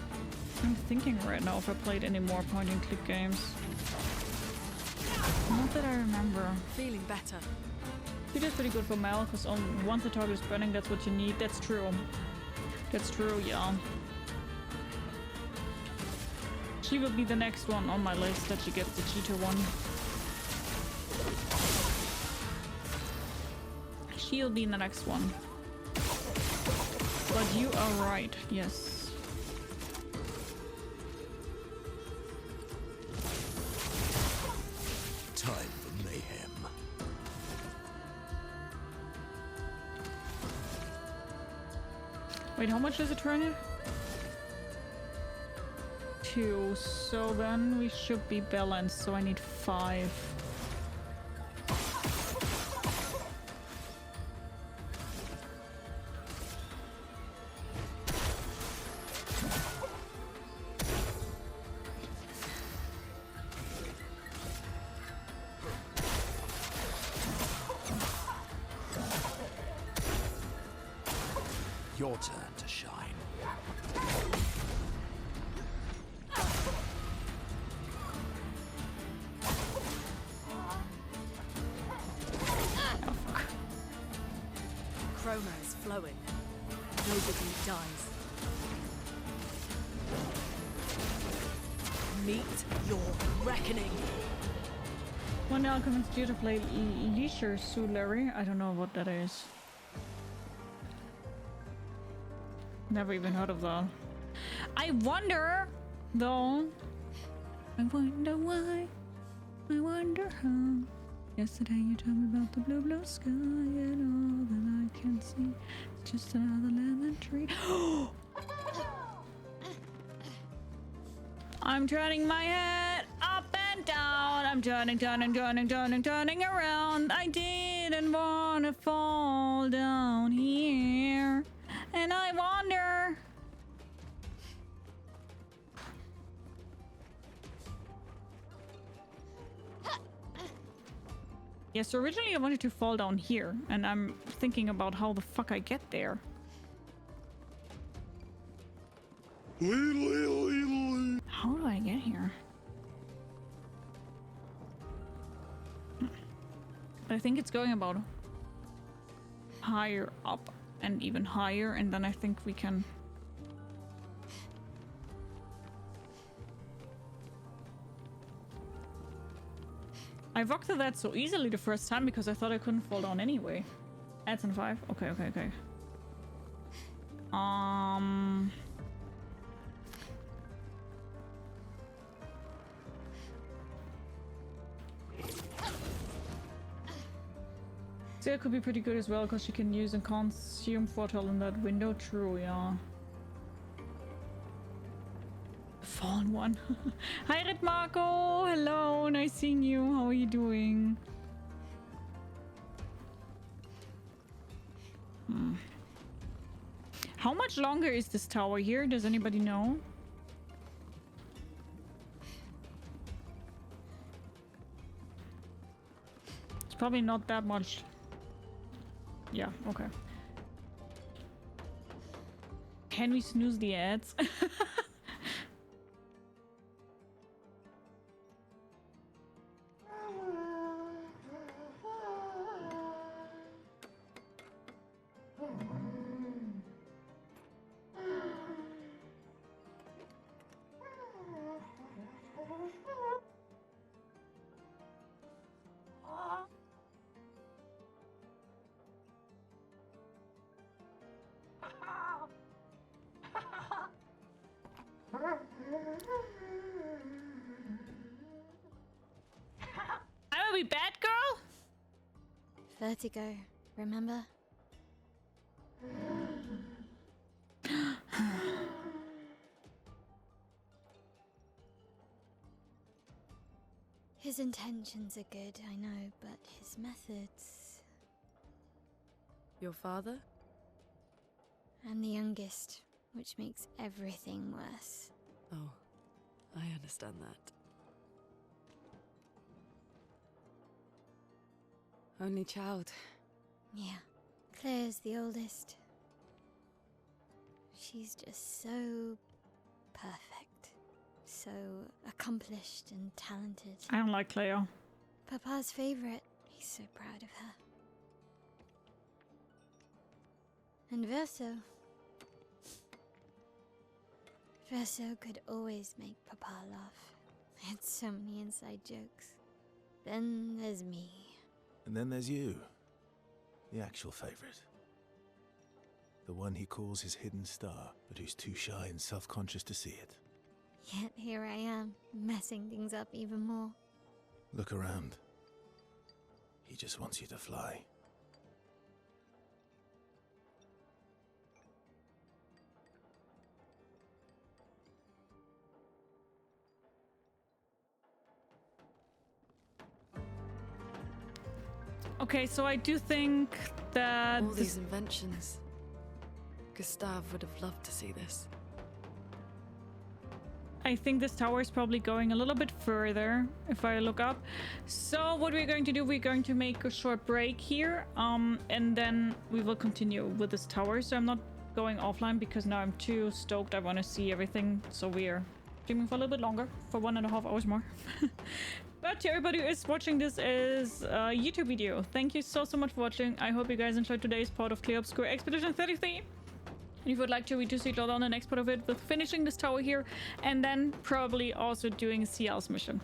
thinking right now if I played any more point-and-click games. Not that I remember. Feeling better. It is pretty good for Maelles, because once the target is burning, that's what you need. That's true. That's true, yeah. She will be the next one on my list that she gets the cheater one. She'll be in the next one. But you are right, yes. Time for mayhem. Wait, how much does it turn it? 2, so then we should be balanced, so I need 5. Your turn to shine. Chroma is flowing. Nobody dies. Meet your reckoning. One now convinced you to play Leisure Suit Larry. I don't know what that is. Never even heard of that. I wonder, though. I wonder why. I wonder how. Yesterday you told me about the blue, blue sky and all that I can see. It's just another lemon tree. I'm turning my head up and down. I'm turning around. I didn't want to fall down here. And I wonder. Yeah, so originally I wanted to fall down here, and I'm thinking about how the fuck I get there. How do I get here? I think it's going about higher up and even higher, and then I think we can... I walked through that so easily the first time because I thought I couldn't fall down anyway. Adds in 5? Okay. Still could be pretty good as well because she can use and consume Fortel in that window. True, yeah. Fallen one. Hi, Red Marco. Hello, nice seeing you. How are you doing? How much longer is this tower here? Does anybody know? It's probably not that much. Yeah, okay. can we snooze the ads? I'm a bad girl? Vertigo, remember? His intentions are good, I know, but his methods... Your father? I'm the youngest, which makes everything worse. Oh, I understand that. Only child. Yeah, Claire's the oldest. She's just so perfect. So accomplished and talented. I don't like Cleo. Papa's favorite. He's so proud of her. And Verso. Verso could always make Papa laugh. I had so many inside jokes. Then there's me. And then there's you. The actual favorite. The one he calls his hidden star, but who's too shy and self-conscious to see it. Yet here I am, messing things up even more. Look around. He just wants you to fly. Okay, so I do think that All these inventions. Gustave would have loved to see this. I think this tower is probably going a little bit further if I look up. So what we're going to do, we're going to make a short break here, and then we will continue with this tower. So I'm not going offline because now I'm too stoked. I want to see everything. So we're streaming for a little bit longer, for 1.5 hours more. But to everybody who is watching this as a YouTube video, thank you so much for watching. I hope you guys enjoyed today's part of Clair Obscur Expedition 33. If you would like to, we do see on the next part of it with finishing this tower here and then probably also doing a CL's mission.